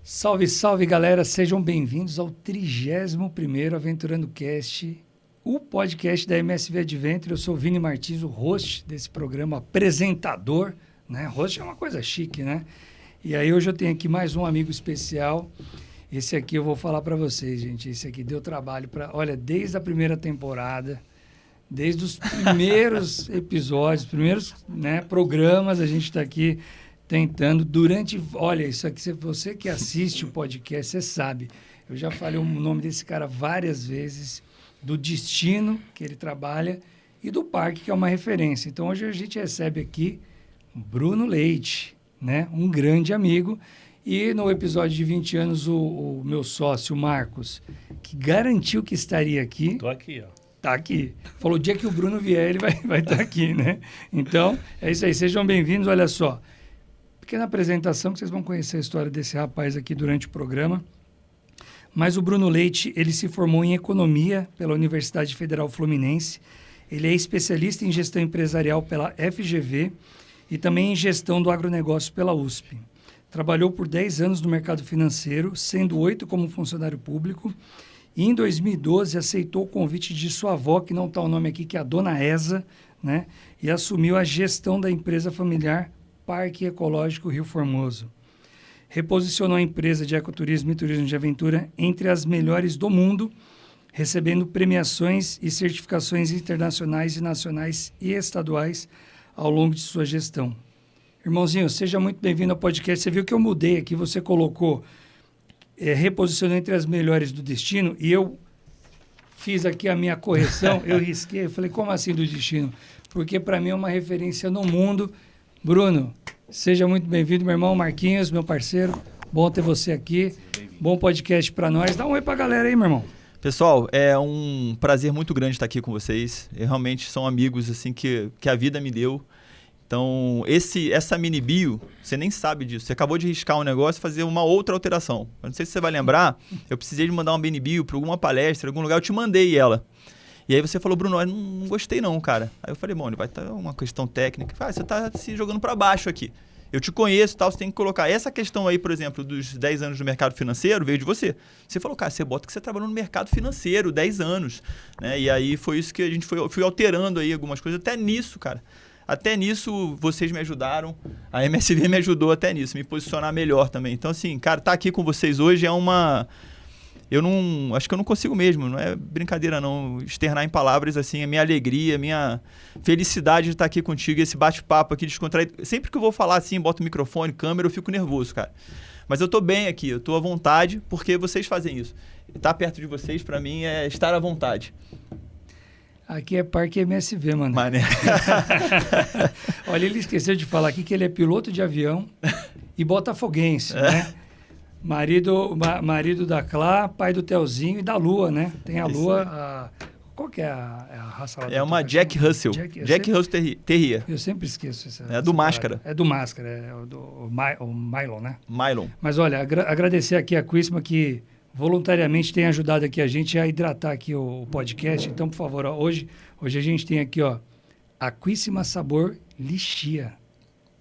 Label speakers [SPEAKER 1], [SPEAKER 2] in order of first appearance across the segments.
[SPEAKER 1] Salve, salve, galera! Sejam bem-vindos ao 31º Aventurando Cast, o podcast da MSV Adventure. Eu sou o Vini Martins, o host desse programa, apresentador, né? Host é uma coisa chique, né? E aí hoje eu tenho aqui mais um amigo especial. Esse aqui eu vou falar para vocês, gente. Esse aqui deu trabalho para... Olha, desde a primeira temporada, desde os primeiros episódios, primeiros, né, programas, a gente está aqui tentando durante... Olha, isso aqui, você que assiste o podcast, você sabe. Eu já falei o nome desse cara várias vezes, do destino que ele trabalha e do parque, que é uma referência. Então, hoje a gente recebe aqui o Bruno Leite, né? Um grande amigo. E no episódio de 20 anos, o meu sócio, Marcos, que garantiu que estaria aqui...
[SPEAKER 2] Tô aqui, ó.
[SPEAKER 1] Tá aqui. Falou, o dia que o Bruno vier, ele vai estar aqui, né? Então, é isso aí. Sejam bem-vindos. Olha só. Pequena apresentação, que vocês vão conhecer a história desse rapaz aqui durante o programa. Mas o Bruno Leite, ele se formou em Economia pela Universidade Federal Fluminense. Ele é especialista em Gestão Empresarial pela FGV e também em Gestão do Agronegócio pela USP. Trabalhou por 10 anos no mercado financeiro, sendo 8 como funcionário público. E em 2012 aceitou o convite de sua avó, que não está o nome aqui, que é a Dona Eza, né? E assumiu a gestão da empresa familiar Parque Ecológico Rio Formoso. Reposicionou a empresa de ecoturismo e turismo de aventura entre as melhores do mundo, recebendo premiações e certificações internacionais e nacionais e estaduais ao longo de sua gestão. Irmãozinho, seja muito bem-vindo ao podcast. Você viu que eu mudei aqui, você colocou reposicionou entre as melhores do destino e eu fiz aqui a minha correção, eu risquei, eu falei, como assim do destino? Porque para mim é uma referência no mundo. Bruno, seja muito bem-vindo, meu irmão Marquinhos, meu parceiro. Bom ter você aqui. Bom podcast para nós. Dá um oi para a galera aí, meu irmão.
[SPEAKER 3] Pessoal, é um prazer muito grande estar aqui com vocês. Realmente são amigos assim que a vida me deu. Então, essa mini bio, você nem sabe disso. Você acabou de riscar um negócio e fazer uma outra alteração. Eu não sei se você vai lembrar, eu precisei de mandar uma mini bio para alguma palestra, em algum lugar, eu te mandei ela. E aí você falou, Bruno, eu não gostei não, cara. Aí eu falei, bom, vai estar uma questão técnica. Você está se jogando para baixo aqui. Eu te conheço e tal, você tem que colocar. Essa questão aí, por exemplo, dos 10 anos do mercado financeiro, veio de você. Você falou, cara, você bota que você trabalhou no mercado financeiro 10 anos. Né? E aí foi isso que a gente fui alterando aí algumas coisas. Até nisso, cara. Até nisso, vocês me ajudaram. A MSV me ajudou até nisso, me posicionar melhor também. Então, assim, cara, estar aqui com vocês hoje é uma... Acho que eu não consigo mesmo, não é brincadeira não, externar em palavras assim a minha alegria, a minha felicidade de estar aqui contigo, esse bate-papo aqui descontraído. Sempre que eu vou falar assim, boto o microfone, câmera, eu fico nervoso, cara. Mas eu tô bem aqui, eu tô à vontade, porque vocês fazem isso. Estar perto de vocês, para mim, é estar à vontade.
[SPEAKER 1] Aqui é Parque MSV, mano.
[SPEAKER 3] Mané.
[SPEAKER 1] Olha, ele esqueceu de falar aqui que ele é piloto de avião e botafoguense, né? Marido da Clá, pai do Telzinho e da Lua, né? Tem a Lua, qual que é a raça lá?
[SPEAKER 3] É uma Jack Russell. Jack Russell Terrier.
[SPEAKER 1] Eu sempre esqueço essa.
[SPEAKER 3] É do Máscara.
[SPEAKER 1] É do Máscara, é o Mylon, né?
[SPEAKER 3] Mylon.
[SPEAKER 1] Mas olha, agradecer aqui a Quisma que voluntariamente tem ajudado aqui a gente a hidratar aqui o podcast. Então, por favor, ó, hoje a gente tem aqui, ó, Aquíssima Sabor Lixia.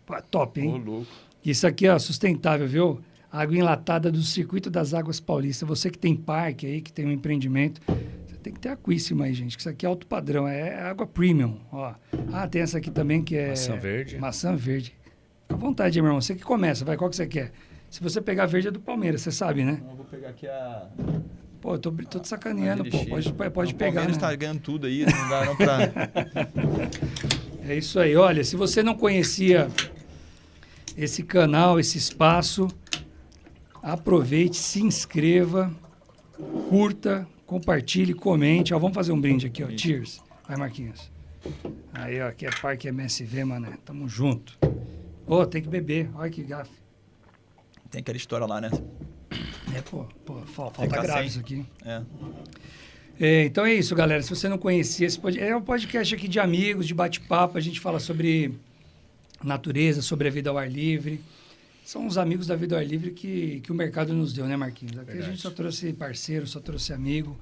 [SPEAKER 1] Pô, top, hein?
[SPEAKER 3] Ô, louco.
[SPEAKER 1] Isso aqui, ó, sustentável, viu? Água enlatada do Circuito das Águas Paulistas. Você que tem parque aí, que tem um empreendimento, você tem que ter Aquíssima aí, gente, que isso aqui é alto padrão, é água premium, ó. Ah, tem essa aqui também que é...
[SPEAKER 2] Maçã verde.
[SPEAKER 1] Maçã verde. Fica à vontade, meu irmão. Você que começa, vai, qual que você quer? Se você pegar verde é do Palmeiras, você sabe, né?
[SPEAKER 3] Eu vou pegar aqui a...
[SPEAKER 1] Pô, eu tô te sacaneando, pô. Pode pegar,
[SPEAKER 3] O Palmeiras tá ganhando tudo aí, não dá não pra...
[SPEAKER 1] É isso aí. Olha, se você não conhecia esse canal, esse espaço, aproveite, se inscreva, curta, compartilhe, comente. Ó, vamos fazer um brinde aqui, ó. Cheers. Vai, Marquinhos. Aí, ó, aqui é Parque MSV, mané. Tamo junto. Ô, tem que beber. Olha que gafe.
[SPEAKER 3] Tem aquela história lá, né?
[SPEAKER 1] Falta grave isso aqui. Então é isso, galera. Se você não conhecia esse podcast, é um podcast aqui de amigos, de bate-papo. A gente fala sobre natureza, sobre a vida ao ar livre. São os amigos da vida ao ar livre que o mercado nos deu, né, Marquinhos? Aqui a gente só trouxe parceiro, só trouxe amigo,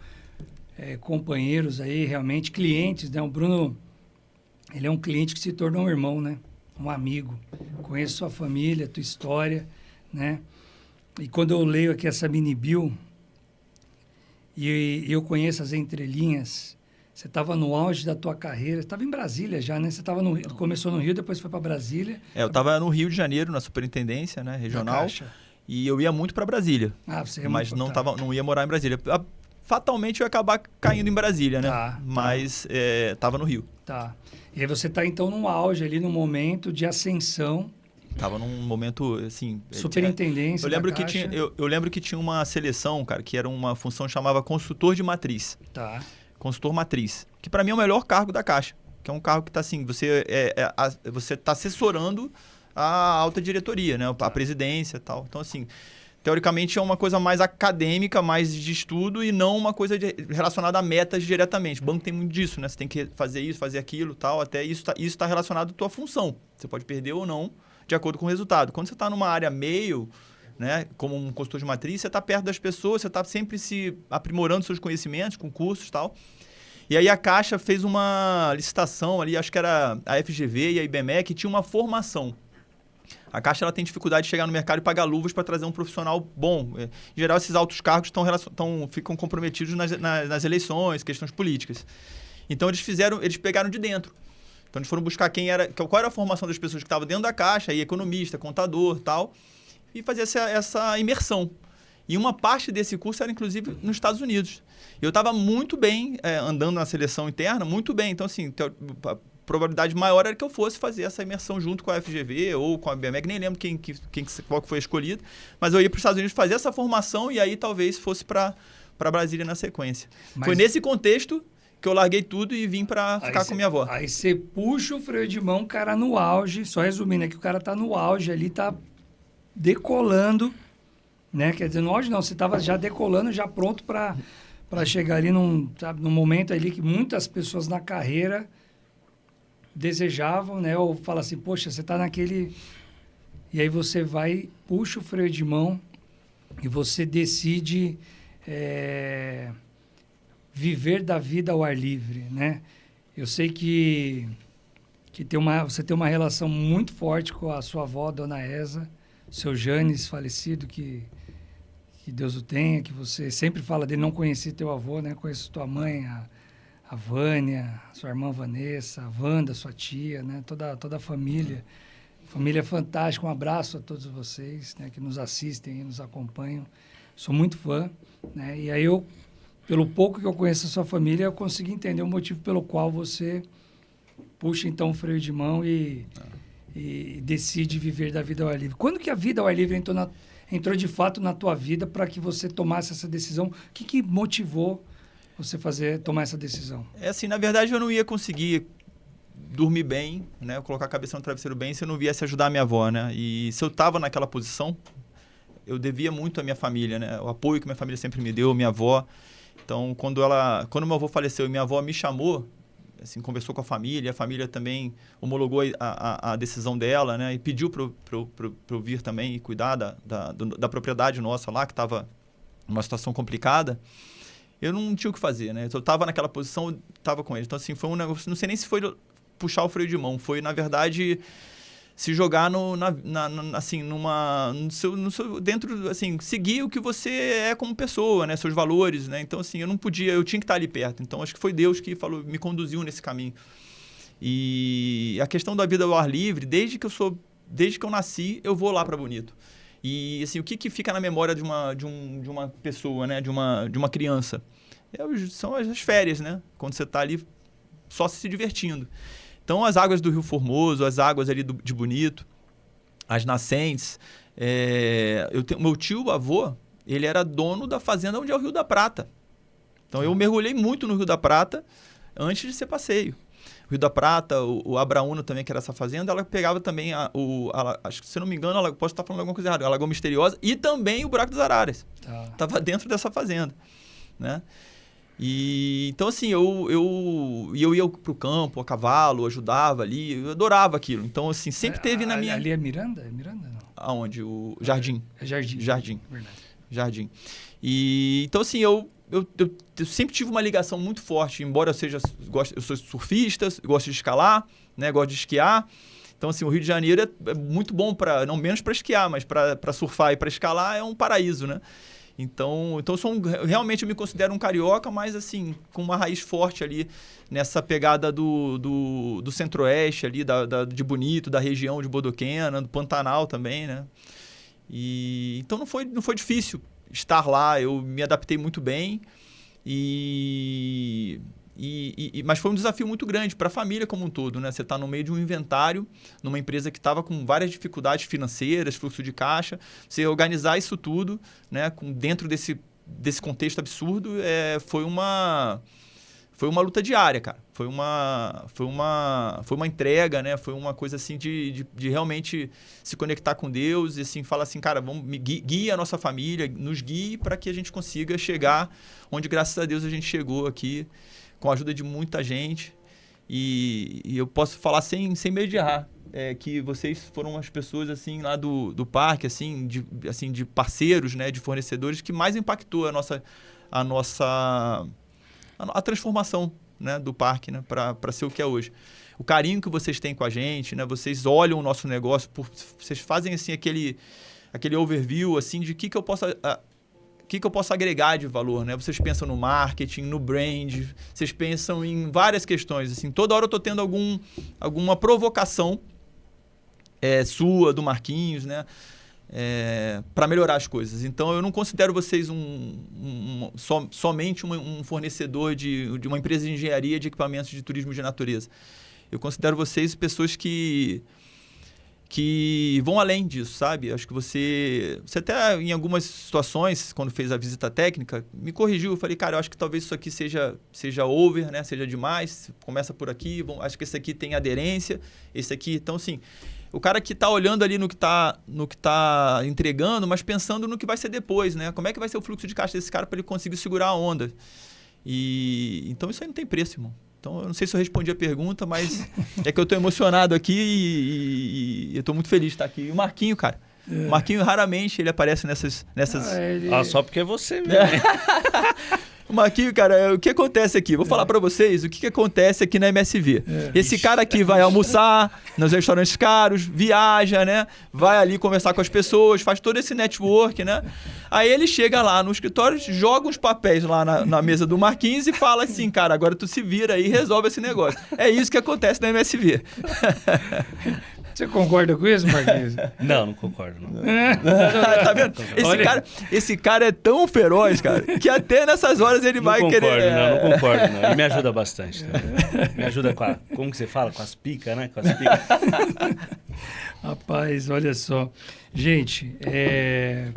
[SPEAKER 1] companheiros aí, realmente, clientes, né? O Bruno, ele é um cliente que se tornou um irmão, né? Um amigo. Conheço sua família, tua história, né? E quando eu leio aqui essa mini bio, e eu conheço as entrelinhas, você estava no auge da tua carreira, estava em Brasília já, né? Você tava começou no Rio, depois foi para Brasília.
[SPEAKER 3] Eu estava no Rio de Janeiro, na superintendência, né, regional,
[SPEAKER 1] Caixa.
[SPEAKER 3] e eu ia muito para Brasília.
[SPEAKER 1] Ah, você ia
[SPEAKER 3] Mas
[SPEAKER 1] muito,
[SPEAKER 3] não ia morar em Brasília. Fatalmente eu ia acabar caindo em Brasília, né? Mas estava no Rio.
[SPEAKER 1] Tá. E aí você está então no auge ali, no momento de ascensão.
[SPEAKER 3] Tava num momento, assim...
[SPEAKER 1] Superintendência
[SPEAKER 3] eu lembro que tinha uma seleção, cara, que era uma função que chamava consultor de matriz.
[SPEAKER 1] Tá.
[SPEAKER 3] Consultor matriz. Que para mim é o melhor cargo da Caixa. Que é um cargo que tá assim, você tá assessorando a alta diretoria, né? A presidência e tal. Então, assim, teoricamente é uma coisa mais acadêmica, mais de estudo e não uma coisa relacionada a metas diretamente. O banco tem muito disso, né? Você tem que fazer isso, fazer aquilo, tal. Até isso tá relacionado à tua função. Você pode perder ou não, de acordo com o resultado. Quando você está numa área meio, né, como um consultor de matriz, você está perto das pessoas, você está sempre se aprimorando seus conhecimentos com cursos e tal. E aí a Caixa fez uma licitação ali, acho que era a FGV e a IBMEC, que tinha uma formação. A Caixa ela tem dificuldade de chegar no mercado e pagar luvas para trazer um profissional bom. Em geral, esses altos cargos ficam comprometidos nas eleições, questões políticas. Então eles pegaram de dentro. Então, eles foram buscar qual era a formação das pessoas que estavam dentro da Caixa, aí, economista, contador e tal, e fazer essa imersão. E uma parte desse curso era, inclusive, nos Estados Unidos. Eu estava muito bem andando na seleção interna, muito bem. Então, assim, a probabilidade maior era que eu fosse fazer essa imersão junto com a FGV ou com a BMEC, nem lembro qual que foi escolhido, mas eu ia para os Estados Unidos fazer essa formação e aí talvez fosse para Brasília na sequência. Foi nesse contexto que eu larguei tudo e vim para ficar com minha avó.
[SPEAKER 1] Aí você puxa o freio de mão, o cara no auge, só resumindo aqui, o cara tá no auge ali, tá decolando, né? Quer dizer, no auge não, você tava já decolando, já pronto para chegar ali num momento ali que muitas pessoas na carreira desejavam, né? Ou fala assim, poxa, você tá naquele... E aí você vai, puxa o freio de mão e você decide... viver da vida ao ar livre, né? Eu sei que você tem uma relação muito forte com a sua avó, Dona Eza, seu Janes, falecido, que Deus o tenha, que você sempre fala dele, não conheci teu avô, né? Conheço tua mãe, a Vânia, sua irmã Vanessa, a Wanda, sua tia, né? Toda a família. Família fantástica, um abraço a todos vocês, né? Que nos assistem e nos acompanham. Sou muito fã, né? E aí pelo pouco que eu conheço a sua família, eu consegui entender o motivo pelo qual você puxa, então, o freio de mão e decide viver da vida ao ar livre. Quando que a vida ao ar livre entrou de fato na tua vida para que você tomasse essa decisão? O que motivou você tomar essa decisão? Assim,
[SPEAKER 3] na verdade, eu não ia conseguir dormir bem, né? Colocar a cabeça no travesseiro bem se eu não viesse ajudar a minha avó, né? E se eu estava naquela posição, eu devia muito à minha família, né? O apoio que minha família sempre me deu, minha avó. Então, quando meu avô faleceu e minha avó me chamou, assim, conversou com a família também homologou a decisão dela, né? E pediu para eu vir também e cuidar da propriedade nossa lá, que estava numa situação complicada. Eu não tinha o que fazer, né? Eu estava naquela posição, estava com ele. Então, assim, foi um negócio... Não sei nem se foi puxar o freio de mão. Foi, na verdade... se jogar dentro, assim, seguir o que você é como pessoa, né? Seus valores, né? Então, assim, eu tinha que estar ali perto. Então, acho que foi Deus que me conduziu nesse caminho. E a questão da vida ao ar livre, desde que eu nasci, eu vou lá para Bonito. E, assim, o que fica na memória de uma pessoa, né? De uma criança? São as férias, né? Quando você está ali só se divertindo. Então, as águas do Rio Formoso, as águas ali de Bonito, as nascentes. Meu tio-avô, ele era dono da fazenda onde é o Rio da Prata. Então, eu mergulhei muito no Rio da Prata antes de ser passeio. O Rio da Prata, o Abraúna também, que era essa fazenda, ela pegava também, acho que, se não me engano, posso estar falando alguma coisa errada, a Lagoa Misteriosa e também o Buraco dos Araras. Estava dentro dessa fazenda, né? E, então, assim, eu ia pro campo, a cavalo, ajudava ali, eu adorava aquilo. Então, assim, sempre teve na minha...
[SPEAKER 1] Ali é Miranda? É Miranda, não?
[SPEAKER 3] Aonde? O Jardim.
[SPEAKER 1] É Jardim.
[SPEAKER 3] Jardim.
[SPEAKER 1] Verdade.
[SPEAKER 3] Jardim. E, então, assim, eu sempre tive uma ligação muito forte, embora eu sou surfista, gosto de escalar, né, gosto de esquiar. Então, assim, o Rio de Janeiro é muito bom para, não menos para esquiar, mas para surfar e para escalar é um paraíso, né? Então realmente eu me considero um carioca, mas assim, com uma raiz forte ali nessa pegada do centro-oeste ali, de Bonito, da região de Bodoquena, do Pantanal também, né? Então não foi difícil estar lá, eu me adaptei muito bem mas foi um desafio muito grande para a família como um todo, né? Você está no meio de um inventário, numa empresa que estava com várias dificuldades financeiras, fluxo de caixa. Você organizar isso tudo, né? Dentro desse contexto absurdo, foi uma luta diária, cara. Foi uma entrega, né? Foi uma coisa assim de realmente se conectar com Deus e assim, falar assim, cara, guie a nossa família, nos guie para que a gente consiga chegar onde, graças a Deus, a gente chegou aqui, com a ajuda de muita gente, e eu posso falar sem medo de errar, que vocês foram as pessoas assim lá do parque, assim de parceiros, né, de fornecedores, que mais impactou a transformação, né, do parque, né, para ser o que é hoje. O carinho que vocês têm com a gente, né, vocês olham o nosso negócio, vocês fazem assim aquele overview assim de o que eu posso agregar de valor, né? Vocês pensam no marketing, no brand, vocês pensam em várias questões. Assim, toda hora eu estou tendo alguma provocação sua, do Marquinhos, né? Para melhorar as coisas. Então, eu não considero vocês somente um fornecedor de uma empresa de engenharia de equipamentos de turismo de natureza. Eu considero vocês pessoas que vão além disso, sabe? Acho que você até em algumas situações, quando fez a visita técnica, me corrigiu. Eu falei, cara, eu acho que talvez isso aqui seja over, né? Seja demais, começa por aqui, acho que esse aqui tem aderência, esse aqui... Então, assim, o cara que está olhando ali no que tá entregando, mas pensando no que vai ser depois, né? Como é que vai ser o fluxo de caixa desse cara para ele conseguir segurar a onda? Então, isso aí não tem preço, irmão. Então, eu não sei se eu respondi a pergunta, mas é que eu estou emocionado aqui e eu estou muito feliz de estar aqui. E o Marquinho, cara. O Marquinho, raramente, ele aparece nessas...
[SPEAKER 2] Só porque é você mesmo.
[SPEAKER 3] O Marquinho, cara, o que acontece aqui? Vou falar para vocês o que acontece aqui na MSV. Esse cara aqui vai almoçar nos restaurantes caros, viaja, né? Vai ali conversar com as pessoas, faz todo esse network, né? Aí ele chega lá no escritório, joga uns papéis lá na mesa do Marquinhos e fala assim, cara, agora tu se vira aí e resolve esse negócio. É isso que acontece na MSV.
[SPEAKER 1] Você concorda com isso, Marquinhos?
[SPEAKER 2] Não concordo. Não.
[SPEAKER 3] Tá vendo? Esse cara é tão feroz, cara, que até nessas horas ele vai querer...
[SPEAKER 2] Não concordo, não. E me ajuda bastante. Tá? Me ajuda com como que você fala? Com as picas, né? Com as picas.
[SPEAKER 1] Rapaz, olha só. Gente,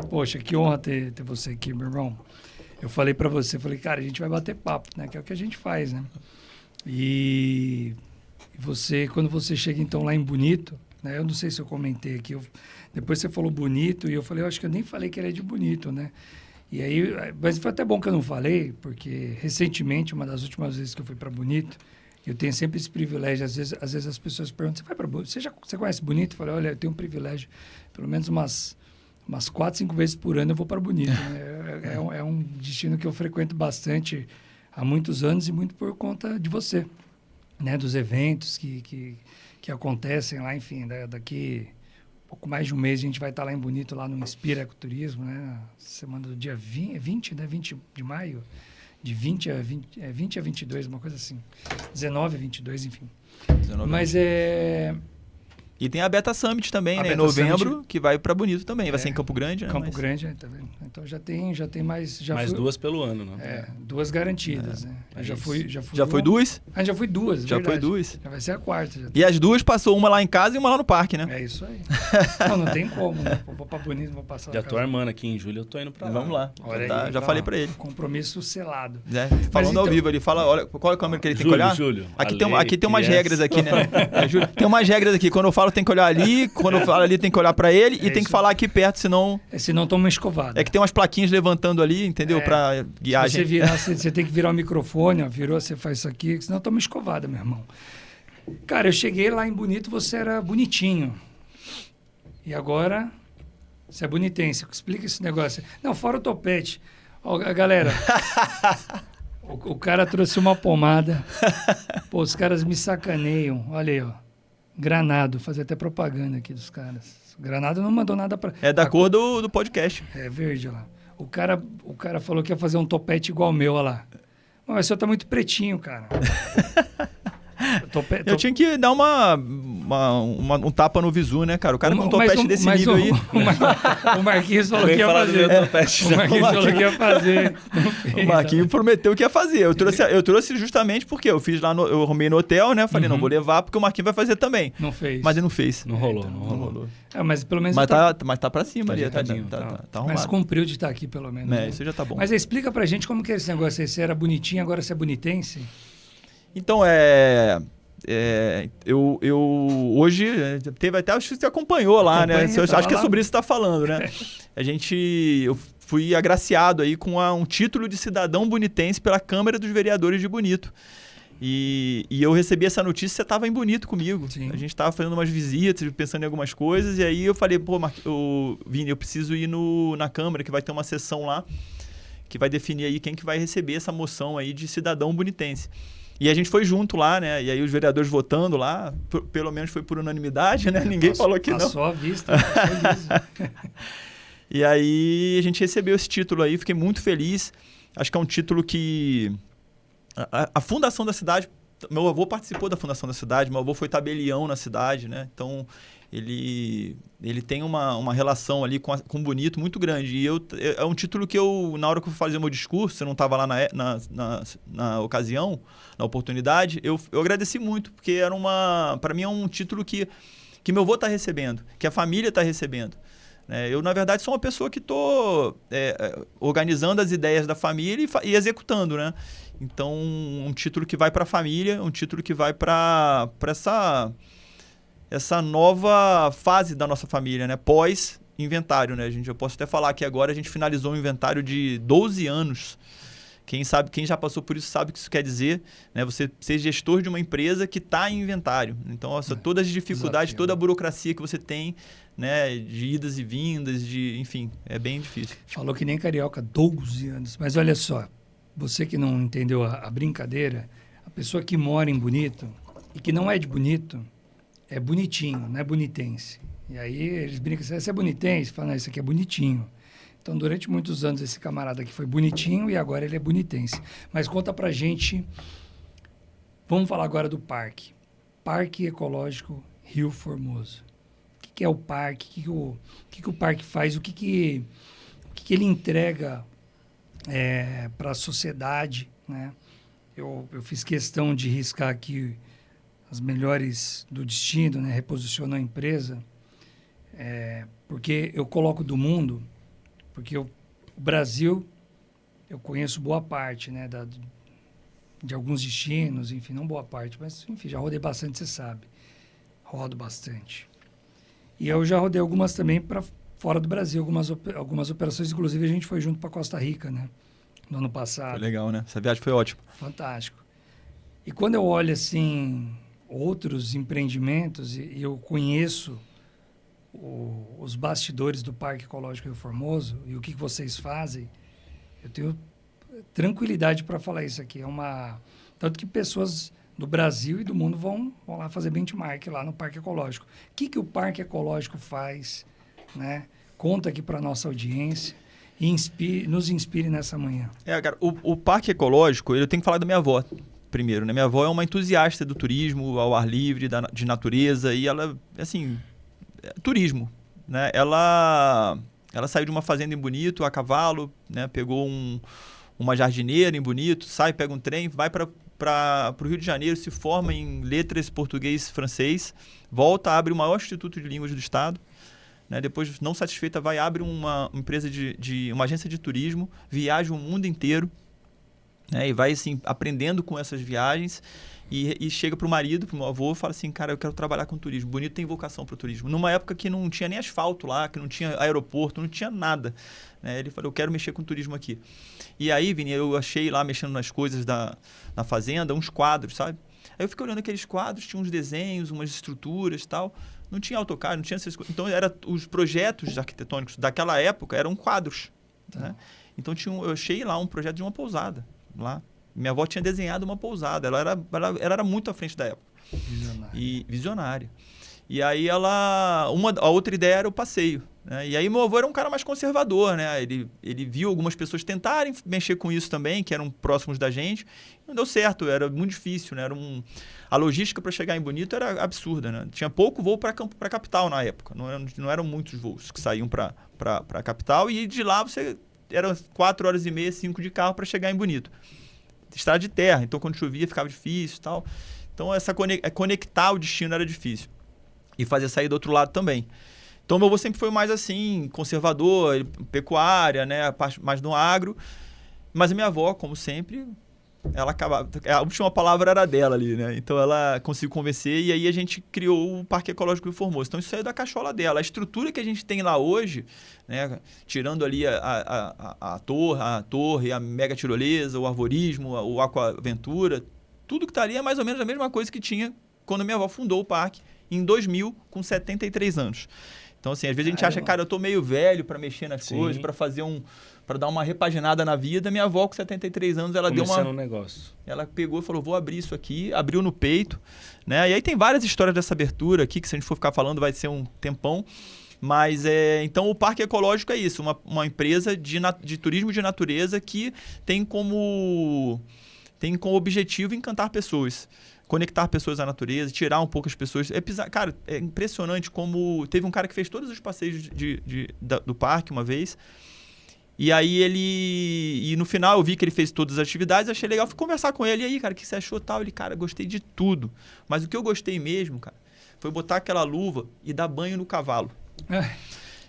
[SPEAKER 1] poxa, que honra ter você aqui, meu irmão. Eu falei pra você, cara, a gente vai bater papo, né? Que é o que a gente faz, né? E você, quando você chega então lá em Bonito, né? Eu não sei se eu comentei aqui, depois você falou Bonito e eu falei, eu acho que eu nem falei que ele é de Bonito, né? E aí, mas foi até bom que eu não falei, porque recentemente, uma das últimas vezes que eu fui para Bonito, eu tenho sempre esse privilégio, às vezes as pessoas perguntam, você vai para Bonito? Você conhece Bonito? Eu falei, olha, eu tenho um privilégio, pelo menos umas 4, 5 vezes por ano eu vou para Bonito. Né? É um destino que eu frequento bastante há muitos anos e muito por conta de você, né? Dos eventos que acontecem lá, enfim, daqui pouco mais de um mês a gente vai estar lá em Bonito, lá no Inspira Ecoturismo, né? Semana do dia 20, né? 20 de maio, de 20 a 22, uma coisa assim. 19 a 22, enfim. 19 Mas
[SPEAKER 3] E tem a Beta Summit também, né? Em novembro, Summit, que vai para Bonito também. Vai ser em Campo Grande, né?
[SPEAKER 1] Campo Grande, tá vendo? Então já tem mais...
[SPEAKER 2] Mais 2 pelo ano, né?
[SPEAKER 1] 2 garantidas, né?
[SPEAKER 3] Já foi 2?
[SPEAKER 1] Já foi 2,
[SPEAKER 3] Já foi 2.
[SPEAKER 1] Já vai ser a 4ª.
[SPEAKER 3] E as 2 passou uma lá em casa e uma lá no parque, né?
[SPEAKER 1] É isso aí. Não tem como, né? Vou pra Bonito, vou passar...
[SPEAKER 2] Já tô armando aqui em julho, eu tô indo pra lá.
[SPEAKER 3] Vamos lá.
[SPEAKER 1] Olha aí,
[SPEAKER 3] já falei pra ele.
[SPEAKER 1] Compromisso selado.
[SPEAKER 3] Falando então, ao vivo, ele fala, olha, qual é a câmera que ele tem que olhar?
[SPEAKER 2] Júlio.
[SPEAKER 3] Aqui tem umas regras aqui, né? Tem umas regras aqui. Quando eu falo, tem que olhar ali. Quando eu falo ali, tem que olhar pra ele e tem que falar aqui perto, senão...
[SPEAKER 1] Senão toma uma escovada.
[SPEAKER 3] É que tem umas plaquinhas levantando ali, entendeu? Pra guiar a gente.
[SPEAKER 1] Você tem que virar o microfone, ó, virou, você faz isso aqui, senão toma uma escovada, meu irmão. Cara, eu cheguei lá em Bonito, você era bonitinho. E agora, você é bonitense. Explica esse negócio. Não, fora o topete. Ó, galera, o cara trouxe uma pomada. Pô, os caras me sacaneiam. Olha aí, ó. Granado, fazer até propaganda aqui dos caras. Granado não mandou nada para...
[SPEAKER 3] É da cor do podcast.
[SPEAKER 1] É verde, olha lá. O cara falou que ia fazer um topete igual o meu, olha lá. Mas o senhor tá muito pretinho, cara.
[SPEAKER 3] Eu tinha que dar um tapa no visu, né, cara? O cara com um topete desse nível aí.
[SPEAKER 1] O Marquinhos falou que ia fazer. O Marquinhos falou que ia fazer.
[SPEAKER 3] O Marquinhos prometeu que ia fazer. Eu trouxe justamente porque eu fiz lá, eu arrumei no hotel, né? Falei, não vou levar porque o Marquinhos vai fazer também.
[SPEAKER 1] Não fez.
[SPEAKER 3] Mas ele não fez.
[SPEAKER 2] Não rolou.
[SPEAKER 1] Mas pelo menos...
[SPEAKER 3] Mas tá pra cima ali. Tá arrumado.
[SPEAKER 1] Mas cumpriu de estar aqui, pelo menos.
[SPEAKER 3] Isso já tá bom.
[SPEAKER 1] Mas explica pra gente como que é esse negócio aí. Você era bonitinho, agora você é bonitense?
[SPEAKER 3] Então, eu hoje, teve até, acho que você acompanhou lá, né? Acho que é sobre isso que você está falando, né? Eu fui agraciado aí com um título de cidadão bonitense pela Câmara dos Vereadores de Bonito. E eu recebi essa notícia, você estava em Bonito comigo.
[SPEAKER 1] Sim.
[SPEAKER 3] A gente estava fazendo umas visitas, pensando em algumas coisas, e aí eu falei, Vini, eu preciso ir na Câmara, que vai ter uma sessão lá, que vai definir aí quem que vai receber essa moção aí de cidadão bonitense. E a gente foi junto lá, né? E aí os vereadores votando lá, pelo menos foi por unanimidade, né? Ninguém falou que não.
[SPEAKER 1] Passou à vista.
[SPEAKER 3] E aí a gente recebeu esse título aí, fiquei muito feliz. Acho que é um título que... A fundação da cidade... Meu avô participou da fundação da cidade, meu avô foi tabelião na cidade, né? Então, ele tem uma relação ali com Bonito muito grande. E é um título que na hora que eu fui fazer o meu discurso, você não estava lá na ocasião, na oportunidade, eu agradeci muito, porque para mim é um título que meu avô está recebendo, que a família está recebendo. Eu, na verdade, sou uma pessoa que estou organizando as ideias da família e executando, né? Então, um título que vai para a família, um título que vai para essa nova fase da nossa família, né? Pós-inventário, né? Eu posso até falar que agora a gente finalizou um inventário de 12 anos. Quem já passou por isso sabe o que isso quer dizer, né? Você ser gestor de uma empresa que está em inventário. Então, todas as dificuldades,
[SPEAKER 1] desafio,
[SPEAKER 3] toda a burocracia que você tem, né? De idas e vindas, enfim, é bem difícil.
[SPEAKER 1] Falou que nem carioca, 12 anos. Mas olha só, você que não entendeu a brincadeira, a pessoa que mora em Bonito e que não é de Bonito, é bonitinho, não é bonitense. E aí eles brincam, você é bonitense? Falam, não, isso aqui é bonitinho. Então, durante muitos anos, esse camarada aqui foi bonitinho e agora ele é bonitense. Mas conta pra gente, vamos falar agora do parque. Parque Ecológico Rio Formoso. O que é o parque? O que o parque faz? O que ele entrega para a sociedade, né? Eu fiz questão de riscar aqui as melhores do destino, né? Reposicionou a empresa, porque eu coloco do mundo, porque o Brasil, eu conheço boa parte, né? De alguns destinos, enfim, não boa parte, mas enfim, já rodei bastante, você sabe. Rodo bastante. E eu já rodei algumas também para fora do Brasil, algumas operações, inclusive a gente foi junto para Costa Rica, né? No ano passado.
[SPEAKER 3] Foi legal, né? Essa viagem foi ótima.
[SPEAKER 1] Fantástico. E quando eu olho, assim, outros empreendimentos, e eu conheço os bastidores do Parque Ecológico Rio Formoso e o que vocês fazem, eu tenho tranquilidade para falar isso aqui. Tanto que pessoas do Brasil e do mundo vão lá fazer benchmark lá no Parque Ecológico. O que o Parque Ecológico faz, né? Conta aqui para a nossa audiência e nos inspire nessa manhã.
[SPEAKER 3] Cara, o Parque Ecológico, eu tenho que falar da minha avó primeiro, né? Minha avó é uma entusiasta do turismo ao ar livre, de natureza, e ela, assim, turismo, né? Ela saiu de uma fazenda em Bonito, a cavalo, né? Pegou uma jardineira em Bonito, pega um trem, vai para o Rio de Janeiro, se forma em letras português e francês, volta, abre o maior instituto de línguas do estado, né? Depois, não satisfeita, abre uma empresa uma agência de turismo, viaja o mundo inteiro, né? E vai assim, aprendendo com essas viagens e chega para o marido, para o meu avô, e fala assim, cara, eu quero trabalhar com turismo. Bonito tem vocação para o turismo. Numa época que não tinha nem asfalto lá, que não tinha aeroporto, não tinha nada, né? Ele falou, eu quero mexer com turismo aqui. E aí, Vini, eu achei lá, mexendo nas coisas na fazenda, uns quadros, sabe? Aí eu fiquei olhando aqueles quadros, tinha uns desenhos, umas estruturas e tal. Não tinha AutoCAD, não tinha essas coisas. Então, os projetos arquitetônicos daquela época eram quadros, né? Então, eu achei lá um projeto de uma pousada lá. Minha avó tinha desenhado uma pousada. Ela era muito à frente da época. Visionária. E aí a outra ideia era o passeio. Né? E aí meu avô era um cara mais conservador, né? Ele viu algumas pessoas tentarem mexer com isso também, que eram próximos da gente. Não deu certo, era muito difícil, né? A logística para chegar em Bonito era absurda, né? Tinha pouco voo para a capital na época. Não eram muitos voos que saíam para a capital. E de lá eram 4 horas e meia, 5 de carro para chegar em Bonito. Estrada de terra, então quando chovia ficava difícil e tal. Então conectar o destino era difícil. E fazer sair do outro lado também. Então, meu avô sempre foi mais assim, conservador, pecuária, né? Mais no agro. Mas a minha avó, como sempre, ela acabava... A última palavra era dela ali, né? Então, ela conseguiu convencer e aí a gente criou o Parque Ecológico Rio Formoso. Então, isso saiu da cachola dela. A estrutura que a gente tem lá hoje, né? Tirando ali a torre, a mega tirolesa, o arvorismo, o aquaventura, tudo que está ali é mais ou menos a mesma coisa que tinha quando a minha avó fundou o parque em 2000, com 73 anos. Então, assim, às vezes a gente acha, cara, eu tô meio velho para mexer nas coisas, para dar uma repaginada na vida. Minha avó, com 73 anos, ela deu
[SPEAKER 2] um negócio.
[SPEAKER 3] Ela pegou e falou, vou abrir isso aqui, abriu no peito, né? E aí tem várias histórias dessa abertura aqui, que se a gente for ficar falando vai ser um tempão. Mas, então, o Parque Ecológico é isso, uma empresa de turismo de natureza que tem como objetivo encantar pessoas. Conectar pessoas à natureza, tirar um pouco as pessoas. Cara, é impressionante como... Teve um cara que fez todos os passeios do parque uma vez. E aí E no final eu vi que ele fez todas as atividades, achei legal. Fui conversar com ele. E aí, cara, o que você achou tal? Ele, cara, gostei de tudo. Mas o que eu gostei mesmo, cara, foi botar aquela luva e dar banho no cavalo.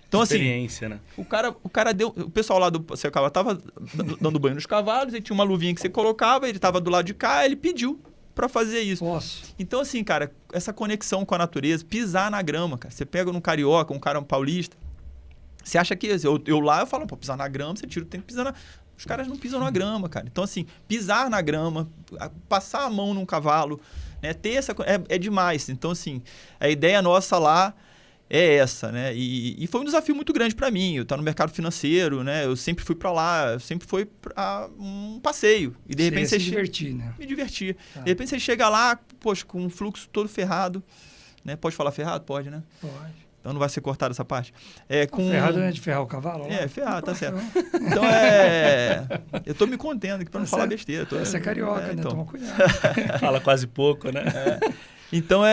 [SPEAKER 3] Então,
[SPEAKER 2] experiência,
[SPEAKER 3] assim,
[SPEAKER 2] né?
[SPEAKER 3] o cara deu... O pessoal lá do Passeio Cavalo tava dando banho nos cavalos, e tinha uma luvinha que você colocava, ele tava do lado de cá, ele pediu para fazer isso.
[SPEAKER 1] Nossa.
[SPEAKER 3] Então, assim, cara, essa conexão com a natureza, pisar na grama, cara. Você pega num carioca, um cara paulista, você acha que... Eu lá, eu falo, pô, pisar na grama, você tira o tempo de pisar na... Os caras não pisam na grama, cara. Então, assim, pisar na grama, passar a mão num cavalo, né? Ter essa... É demais. Então, assim, a ideia nossa lá é essa, né? E foi um desafio muito grande para mim. Eu estar no mercado financeiro, né? Eu sempre fui para lá, sempre foi para um passeio. E de repente você
[SPEAKER 1] divertir, né?
[SPEAKER 3] Me divertir. Tá. De repente você chega lá, poxa, com um fluxo todo ferrado, né? Pode falar ferrado? Pode, né?
[SPEAKER 1] Pode.
[SPEAKER 3] Então não vai ser cortada essa parte.
[SPEAKER 1] Ferrado não é de ferrar o cavalo?
[SPEAKER 3] É, ferrado, tá certo. Então eu tô me contendo aqui para não falar besteira.
[SPEAKER 1] Você é carioca, né?
[SPEAKER 3] Então.
[SPEAKER 1] Toma cuidado.
[SPEAKER 2] Fala quase pouco, né?
[SPEAKER 3] Então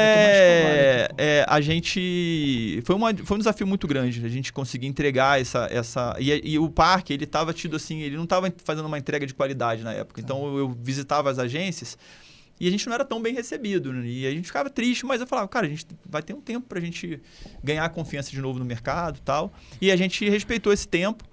[SPEAKER 3] a gente foi um desafio muito grande a gente conseguir entregar essa e o parque ele estava tido assim, ele não estava fazendo uma entrega de qualidade na época. Então eu visitava as agências e a gente não era tão bem recebido, né? E a gente ficava triste, mas eu falava, cara, a gente vai ter um tempo para a gente ganhar confiança de novo no mercado, e tal. E a gente respeitou esse tempo.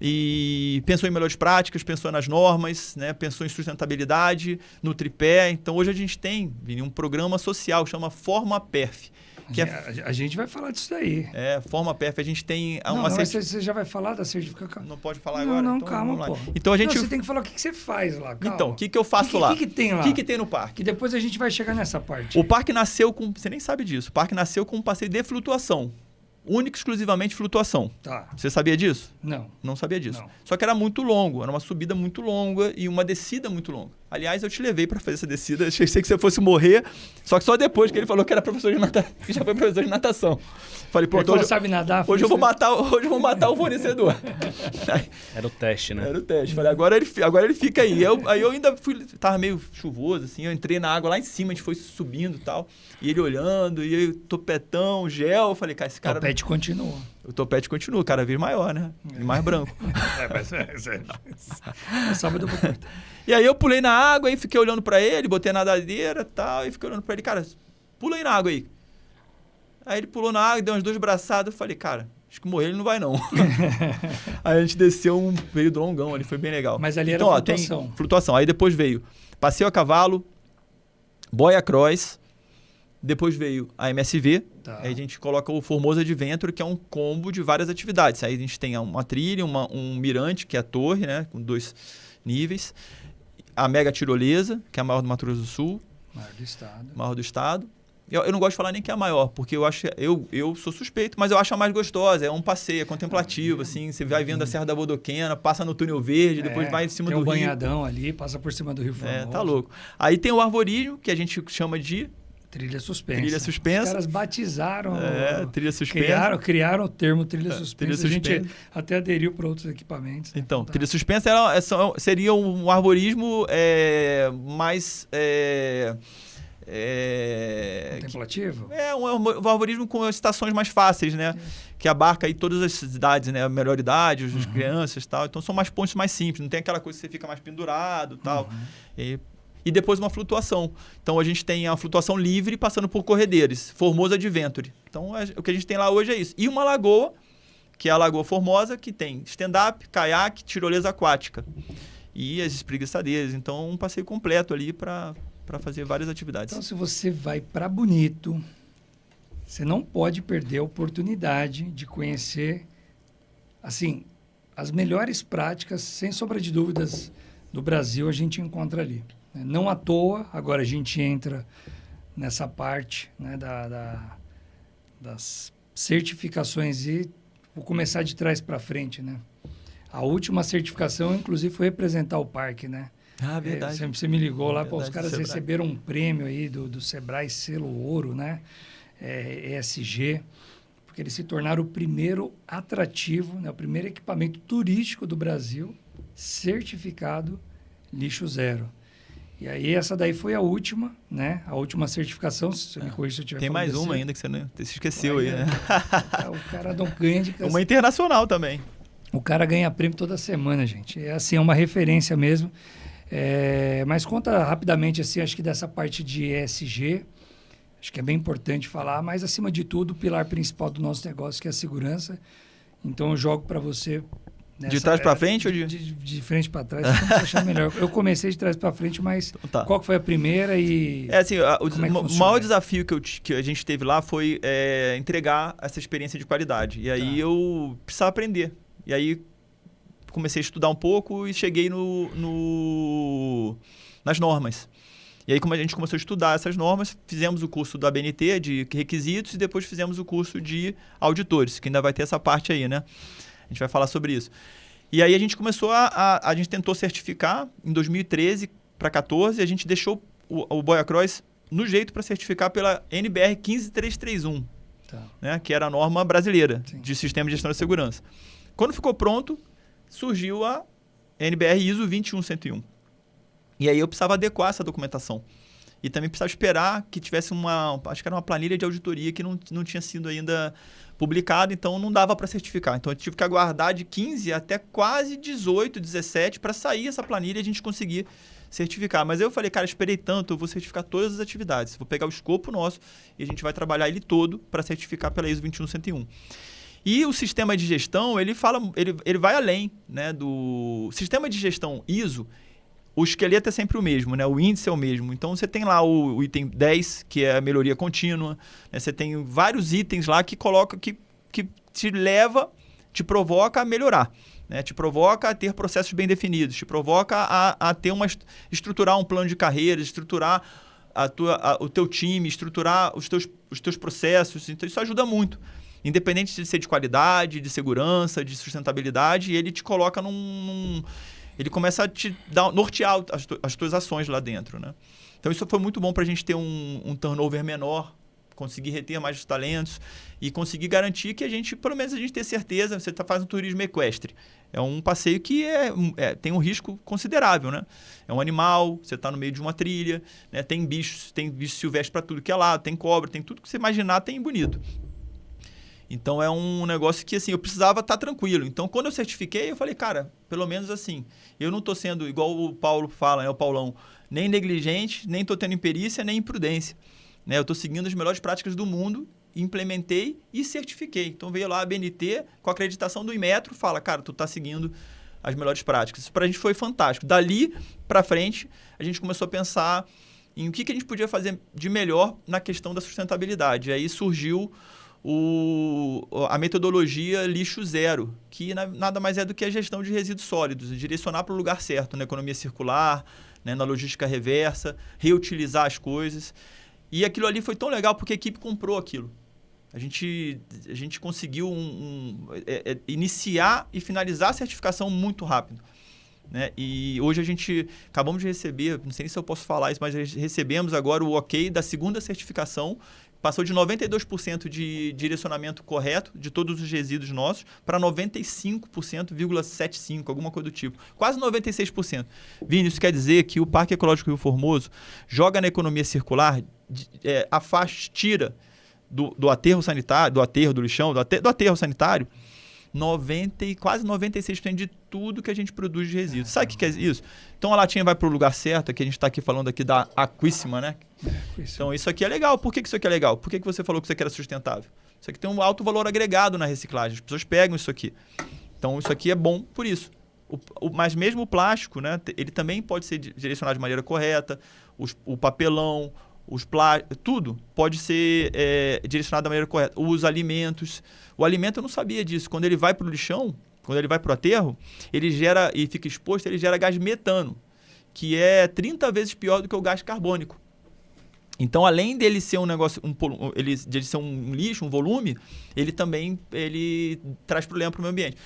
[SPEAKER 3] E pensou em melhores práticas, pensou nas normas, né? Pensou em sustentabilidade, no tripé. Então, hoje a gente tem, Vini, um programa social, chama Forma Perf.
[SPEAKER 1] A gente vai falar disso daí.
[SPEAKER 3] Forma Perf. A gente tem
[SPEAKER 1] você já vai falar da certificação?
[SPEAKER 3] Não pode falar agora?
[SPEAKER 1] Não,
[SPEAKER 3] então,
[SPEAKER 1] calma, pô.
[SPEAKER 3] Então,
[SPEAKER 1] você tem que falar o que você faz lá, calma.
[SPEAKER 3] Então, o que eu faço lá?
[SPEAKER 1] O que tem lá?
[SPEAKER 3] O que tem no parque?
[SPEAKER 1] Que depois a gente vai chegar nessa parte.
[SPEAKER 3] O parque nasceu com... Você nem sabe disso. O parque nasceu com um passeio de flutuação. Única e exclusivamente flutuação.
[SPEAKER 1] Tá.
[SPEAKER 3] Você sabia disso?
[SPEAKER 1] Não.
[SPEAKER 3] Não sabia disso.
[SPEAKER 1] Não.
[SPEAKER 3] Só que era muito longo, era uma subida muito longa e uma descida muito longa. Aliás, eu te levei para fazer essa descida, achei que você fosse morrer, só que só depois que ele falou que era professor de natação, que já foi professor de natação. Falei, pô,
[SPEAKER 1] hoje sabe nadar.
[SPEAKER 3] Hoje eu vou matar o fornecedor.
[SPEAKER 2] Era o teste, né?
[SPEAKER 3] Era o teste. Falei, agora ele fica aí. Aí eu ainda tava meio chuvoso, assim, eu entrei na água lá em cima, a gente foi subindo e tal, e ele olhando, e eu, topetão, gel, eu falei, cara, esse cara...
[SPEAKER 1] O topete continua.
[SPEAKER 3] O topete continua, cada vez maior, né? E mais branco.
[SPEAKER 1] Sábado eu vou cortar.
[SPEAKER 3] E aí eu pulei na água, aí fiquei olhando pra ele, botei a nadadeira e tal, e fiquei olhando pra ele, cara, pula aí na água aí. Aí ele pulou na água, deu umas 2 braçadas, eu falei, cara, acho que morrer ele não vai não. Aí a gente desceu um período longão ali, foi bem legal.
[SPEAKER 1] Mas ali era
[SPEAKER 3] então,
[SPEAKER 1] flutuação.
[SPEAKER 3] Tem flutuação. Aí depois veio passeio a cavalo, boia cross, depois veio a MSV,
[SPEAKER 1] tá.
[SPEAKER 3] Aí a gente coloca o Formosa Adventure, que é um combo de várias atividades. Aí a gente tem uma trilha, um mirante, que é a torre, né, com 2 níveis, a mega tirolesa, que é a maior do Mato Grosso do Sul. Maior do estado. Eu não gosto de falar nem que é a maior, porque eu sou suspeito, mas eu acho a mais gostosa. É um passeio, é contemplativo, assim. Você vai vendo a Serra da Bodoquena, passa no Túnel Verde, depois vai em cima do rio.
[SPEAKER 1] Tem um banhadão ali, passa por cima do Rio Formoso.
[SPEAKER 3] Tá louco. Aí tem o arvorismo, que a gente chama de
[SPEAKER 1] Trilha suspensa.
[SPEAKER 3] Trilha suspensa.
[SPEAKER 1] Os caras batizaram.
[SPEAKER 3] Trilha suspensa.
[SPEAKER 1] Criaram o termo trilha suspensa.
[SPEAKER 3] Trilha suspensa.
[SPEAKER 1] A gente até aderiu para outros equipamentos. Né?
[SPEAKER 3] Então, trilha suspensa seria um arborismo mais...
[SPEAKER 1] contemplativo?
[SPEAKER 3] Um arborismo com estações mais fáceis, né? Que abarca aí todas as idades, né? A melhor idade, as crianças e tal. Então, são mais pontos mais simples. Não tem aquela coisa que você fica mais pendurado e tal. E depois uma flutuação. Então, a gente tem a flutuação livre passando por corredeiros. Formosa Adventure. Então, o que a gente tem lá hoje é isso. E uma lagoa, que é a Lagoa Formosa, que tem stand-up, caiaque, tirolesa aquática. E as espreguiçadeiras. Então, um passeio completo ali para fazer várias atividades.
[SPEAKER 1] Então, se você vai para Bonito, você não pode perder a oportunidade de conhecer, assim, as melhores práticas, sem sombra de dúvidas, do Brasil a gente encontra ali. Não à toa, agora a gente entra nessa parte, né, das certificações e vou começar de trás para frente, né? A última certificação, inclusive, foi representar o parque, né?
[SPEAKER 3] Ah, verdade.
[SPEAKER 1] Você me ligou lá,
[SPEAKER 3] Verdade,
[SPEAKER 1] os caras receberam um prêmio aí do Sebrae Selo Ouro, né? ESG, porque eles se tornaram o primeiro atrativo, né? O primeiro equipamento turístico do Brasil certificado lixo zero. E aí essa daí foi a última, né? A última certificação, se você me corrige se eu tiver
[SPEAKER 3] Tem mais
[SPEAKER 1] falando
[SPEAKER 3] uma ainda que você não se esqueceu aí, né?
[SPEAKER 1] O cara não ganha de...
[SPEAKER 3] Uma internacional também.
[SPEAKER 1] O cara ganha prêmio toda semana, gente. É assim, é uma referência mesmo. Mas conta rapidamente, assim, acho que dessa parte de ESG, acho que é bem importante falar, mas acima de tudo, o pilar principal do nosso negócio, que é a segurança. Então eu jogo para você...
[SPEAKER 3] De trás para frente ou
[SPEAKER 1] de frente para trás? Vamos achar melhor. Eu comecei de trás para frente, mas qual que foi a primeira e...
[SPEAKER 3] assim, o maior desafio que a gente teve lá foi entregar essa experiência de qualidade. E aí eu precisava aprender. E aí comecei a estudar um pouco e cheguei nas normas. E aí, como a gente começou a estudar essas normas, fizemos o curso da ABNT de requisitos e depois fizemos o curso de auditores, que ainda vai ter essa parte aí, né? A gente vai falar sobre isso. E aí a gente começou a gente tentou certificar em 2013 para 2014 e a gente deixou o Boia Cross no jeito para certificar pela NBR 15331, né? Que era a norma brasileira de sistema de gestão de segurança. Quando ficou pronto, surgiu a NBR ISO 21101. E aí eu precisava adequar essa documentação. E também precisava esperar que tivesse acho que era uma planilha de auditoria que não tinha sido ainda publicada, então não dava para certificar. Então eu tive que aguardar de 15 até quase 18, 17 para sair essa planilha e a gente conseguir certificar. Mas eu falei, cara, esperei tanto, eu vou certificar todas as atividades. Vou pegar o escopo nosso e a gente vai trabalhar ele todo para certificar pela ISO 21101. E o sistema de gestão, ele vai além, né, do sistema de gestão ISO. O esqueleto é sempre o mesmo, né? O índice é o mesmo. Então, você tem lá o item 10, que é a melhoria contínua. Né? Você tem vários itens lá que te provoca a melhorar. Né? Te provoca a ter processos bem definidos. Te provoca a estruturar um plano de carreira, estruturar o teu time, estruturar os teus processos. Então, isso ajuda muito. Independente de ser de qualidade, de segurança, de sustentabilidade, ele te coloca ele começa a te nortear as tuas ações lá dentro, né? Então, isso foi muito bom para a gente ter um turnover menor, conseguir reter mais os talentos e conseguir garantir que pelo menos a gente ter certeza, você faz um turismo equestre. É um passeio que tem um risco considerável, né? É um animal, você está no meio de uma trilha, né? Tem bicho silvestre para tudo que é lado, tem cobra, tem tudo que você imaginar, tem bonito. Então, é um negócio que, assim, eu precisava estar tranquilo. Então, quando eu certifiquei, eu falei, cara, pelo menos assim, eu não estou sendo, igual o Paulo fala, né, o Paulão, nem negligente, nem estou tendo imperícia, nem imprudência. Né? Eu estou seguindo as melhores práticas do mundo, implementei e certifiquei. Então, veio lá a BNT, com a acreditação do Inmetro, fala, cara, tu está seguindo as melhores práticas. Isso para a gente foi fantástico. Dali para frente, a gente começou a pensar em o que a gente podia fazer de melhor na questão da sustentabilidade. E aí surgiu a metodologia lixo zero, que nada mais é do que a gestão de resíduos sólidos, direcionar para o lugar certo, na economia circular, né, na logística reversa, reutilizar as coisas. E aquilo ali foi tão legal porque a equipe comprou aquilo. A gente conseguiu iniciar e finalizar a certificação muito rápido. né? E hoje a gente acabamos de receber, não sei nem se eu posso falar isso, mas recebemos agora o ok da segunda certificação. Passou de 92% de direcionamento correto de todos os resíduos nossos para 95,75%, alguma coisa do tipo. Quase 96%. Vini, isso quer dizer que o Parque Ecológico Rio Formoso joga na economia circular, tira do aterro sanitário, do aterro do lixão, do aterro sanitário, quase 96% de tudo que a gente produz de resíduos. Sabe o que é isso? Então a latinha vai para o lugar certo, aqui a gente está aqui falando aqui da Aquíssima, né? Então isso aqui é legal. Por que isso aqui é legal? Por que você falou que isso aqui era sustentável? Isso aqui tem um alto valor agregado na reciclagem. As pessoas pegam isso aqui. Então isso aqui é bom por isso. Mas mesmo o plástico, né? Ele também pode ser direcionado de maneira correta. O papelão, tudo pode ser direcionado da maneira correta. Os alimentos. O alimento eu não sabia disso. Quando ele vai para o lixão, quando ele vai para o aterro, ele gera e fica exposto, ele gera gás metano, que é 30 vezes pior do que o gás carbônico. Então, além dele ser um negócio, de ser um lixo, um volume, ele também traz problema para o meio ambiente.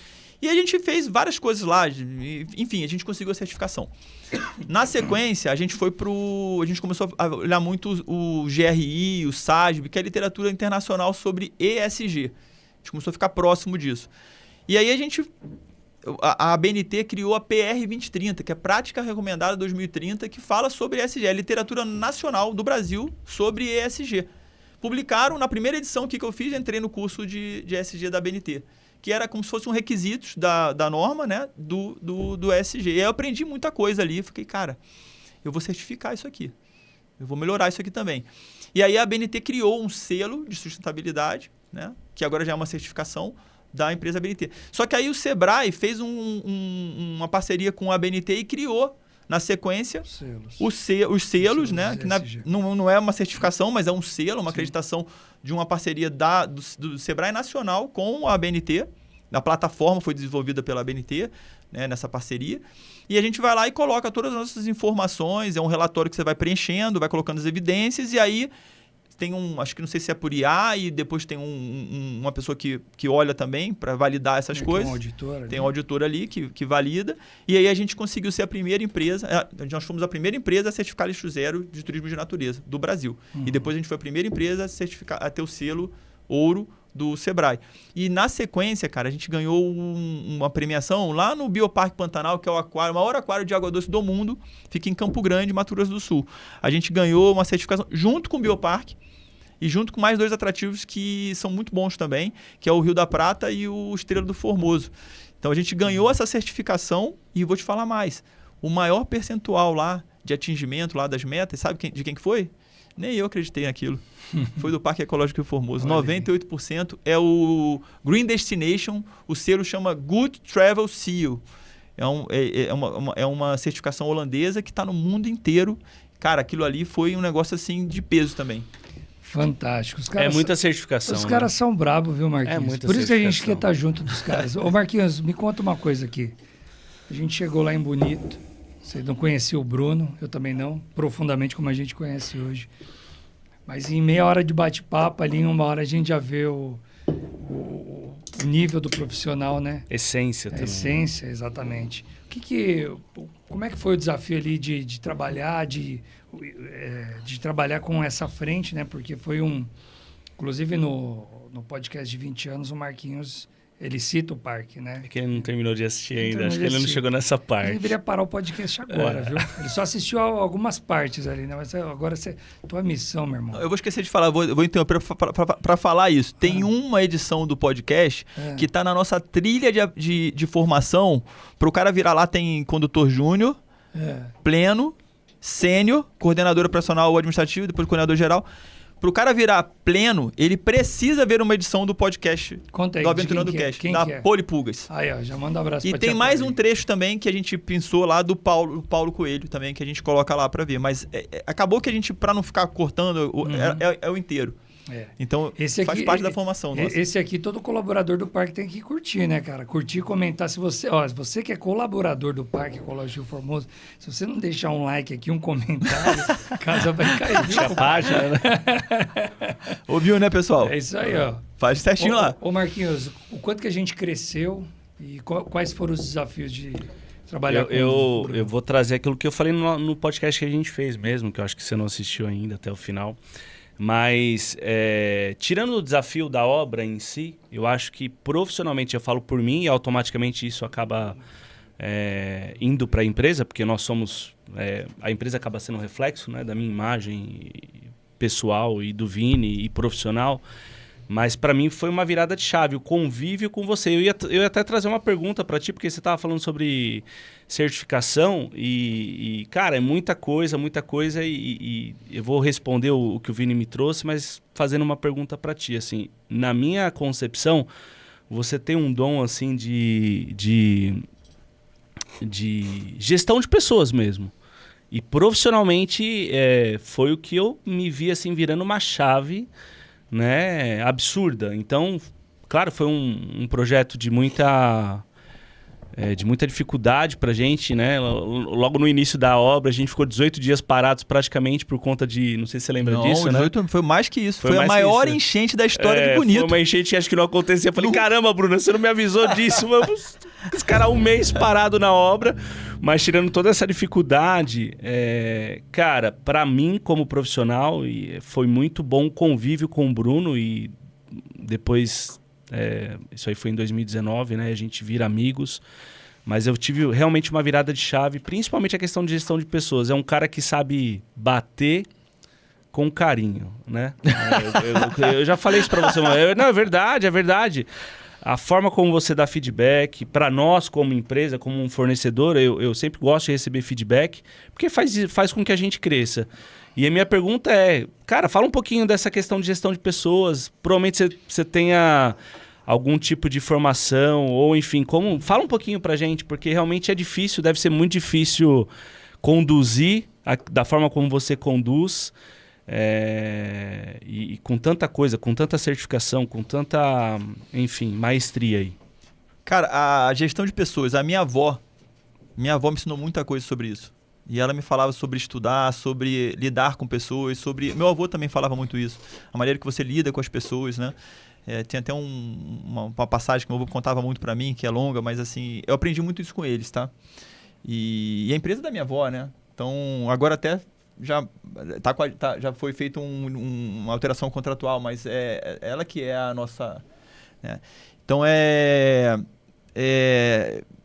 [SPEAKER 3] E a gente fez várias coisas lá, enfim, a gente conseguiu a certificação. Na sequência, a gente começou a olhar muito o GRI, o SASB, que é a literatura internacional sobre ESG. A gente começou a ficar próximo disso. E aí a ABNT criou a PR 2030, que é Prática Recomendada 2030, que fala sobre ESG, a literatura nacional do Brasil sobre ESG. Publicaram, na primeira edição que eu fiz, entrei no curso de ESG da ABNT, que era como se fosse um requisito da norma, né, do ESG. E aí eu aprendi muita coisa ali, fiquei, cara, eu vou certificar isso aqui, eu vou melhorar isso aqui também. E aí a ABNT criou um selo de sustentabilidade, né, que agora já é uma certificação da empresa ABNT. Só que aí o Sebrae fez uma parceria com a ABNT e criou, na sequência, os selos, né? Que não é uma certificação, mas é um selo, uma acreditação de uma parceria do Sebrae Nacional com a ABNT. A plataforma foi desenvolvida pela ABNT, né, nessa parceria. E a gente vai lá e coloca todas as nossas informações, é um relatório que você vai preenchendo, vai colocando as evidências, e aí tem acho que não sei se é por IA, e depois tem uma pessoa que olha também para validar essas coisas. Tem um auditor ali que valida. E aí a gente conseguiu ser a primeira empresa, nós fomos a primeira empresa a certificar lixo zero de turismo de natureza do Brasil. E depois a gente foi a primeira empresa a ter o selo ouro do Sebrae. E na sequência, cara, a gente ganhou uma premiação lá no Bioparque Pantanal, que é o maior aquário de água doce do mundo, fica em Campo Grande, Mato Grosso do Sul. A gente ganhou uma certificação junto com o Bioparque, e junto com mais 2 atrativos que são muito bons também, que é o Rio da Prata e o Estrela do Formoso. Então a gente ganhou essa certificação e vou te falar mais. O maior percentual lá de atingimento lá das metas, sabe de quem que foi? Nem eu acreditei naquilo. Foi do Parque Ecológico Rio Formoso. 98% é o Green Destination, o selo chama Good Travel Seal. É uma certificação holandesa que está no mundo inteiro. Cara, aquilo ali foi um negócio assim de peso também.
[SPEAKER 1] Fantástico.
[SPEAKER 2] Muita certificação.
[SPEAKER 1] Os caras são bravos, viu, Marquinhos?
[SPEAKER 2] Muita
[SPEAKER 1] Por isso que a gente quer estar junto dos caras. Ô, Marquinhos, me conta uma coisa aqui. A gente chegou lá em Bonito. Você não conhecia o Bruno, eu também não, profundamente como a gente conhece hoje. Mas em meia hora de bate-papo, ali em 1 hora, a gente já vê o nível do profissional, né?
[SPEAKER 2] Essência também.
[SPEAKER 1] Essência, exatamente. Como é que foi o desafio ali de trabalhar, de trabalhar com essa frente, né? Porque foi inclusive no podcast de 20 anos, o Marquinhos, ele cita o parque, né?
[SPEAKER 2] É que ele não terminou de assistir ainda, acho que ele não chegou nessa parte.
[SPEAKER 1] Ele deveria parar o podcast agora, viu? Ele só assistiu algumas partes ali, né? Mas agora tua missão, meu irmão.
[SPEAKER 3] Eu vou esquecer de falar, vou interromper para falar isso. Tem uma edição do podcast que tá na nossa trilha de formação. Para o cara virar lá, tem condutor júnior, pleno, sênior, coordenador operacional ou administrativo, depois coordenador geral. Para o cara virar pleno, ele precisa ver uma edição do podcast do Aventurando Cast, da Polipulgas.
[SPEAKER 1] Aí, ó, já manda um abraço
[SPEAKER 3] pra ti. E tem mais um trecho também que a gente pensou lá do Paulo Coelho também, que a gente coloca lá para ver. Mas acabou que a gente, para não ficar cortando, é o inteiro. Então, faz parte da formação nossa.
[SPEAKER 1] Esse aqui, todo colaborador do parque tem que curtir, né, cara? Curtir, comentar. Se você que é colaborador do Parque Ecológico Formoso, se você não deixar um like aqui, um comentário, a casa vai cair.
[SPEAKER 2] Deixa a página, né?
[SPEAKER 3] Ouviu, né, pessoal?
[SPEAKER 1] É isso aí, ó.
[SPEAKER 3] Faz certinho lá.
[SPEAKER 1] Ô, Marquinhos, o quanto que a gente cresceu e quais foram os desafios de trabalhar com
[SPEAKER 2] eu vou trazer aquilo que eu falei no podcast que a gente fez mesmo, que eu acho que você não assistiu ainda até o final. Mas, tirando o desafio da obra em si, eu acho que profissionalmente, eu falo por mim, e automaticamente isso acaba indo para a empresa, porque nós somos... a empresa acaba sendo um reflexo, né, da minha imagem pessoal e do Vini e profissional. Mas para mim foi uma virada de chave, o convívio com você. Eu ia até trazer uma pergunta para ti, porque você estava falando sobre certificação e, cara, é muita coisa e eu vou responder o que o Vini me trouxe, mas fazendo uma pergunta para ti. Assim, na minha concepção, você tem um dom assim de gestão de pessoas mesmo. E profissionalmente foi o que eu me vi assim virando uma chave, né, absurda. Então, claro, foi um projeto de muita dificuldade pra gente, né? Logo no início da obra, a gente ficou 18 dias parados praticamente por conta de... Não sei se você lembra disso,
[SPEAKER 3] 18, né? Foi mais que isso. Foi a
[SPEAKER 2] mais
[SPEAKER 3] maior
[SPEAKER 2] isso, né?
[SPEAKER 3] enchente da história de Bonito.
[SPEAKER 2] Foi uma enchente que acho que não acontecia. Eu falei, caramba, Bruno, você não me avisou disso. Os caras um mês parado na obra. Mas tirando toda essa dificuldade, cara, pra mim como profissional, foi muito bom o convívio com o Bruno e depois, isso aí foi em 2019, né? A gente vira amigos. Mas eu tive realmente uma virada de chave, principalmente a questão de gestão de pessoas. É um cara que sabe bater com carinho, né? Eu já falei isso pra você. Não, é verdade, é verdade. A forma como você dá feedback, para nós como empresa, como um fornecedor, eu sempre gosto de receber feedback, porque faz com que a gente cresça. E a minha pergunta cara, fala um pouquinho dessa questão de gestão de pessoas. Provavelmente você tenha algum tipo de formação, ou enfim, fala um pouquinho pra gente, porque realmente é difícil, deve ser muito difícil conduzir da forma como você conduz, e com tanta coisa, com tanta certificação, com tanta, enfim, maestria aí.
[SPEAKER 3] Cara, a gestão de pessoas, minha avó me ensinou muita coisa sobre isso. E ela me falava sobre estudar, sobre lidar com pessoas, Meu avô também falava muito isso. A maneira que você lida com as pessoas, né? Tem até uma passagem que meu avô contava muito pra mim, que é longa, mas assim, eu aprendi muito isso com eles, tá? E a empresa da minha avó, né? Então, agora até já foi feita uma alteração contratual, mas ela que é a nossa... Né? Então,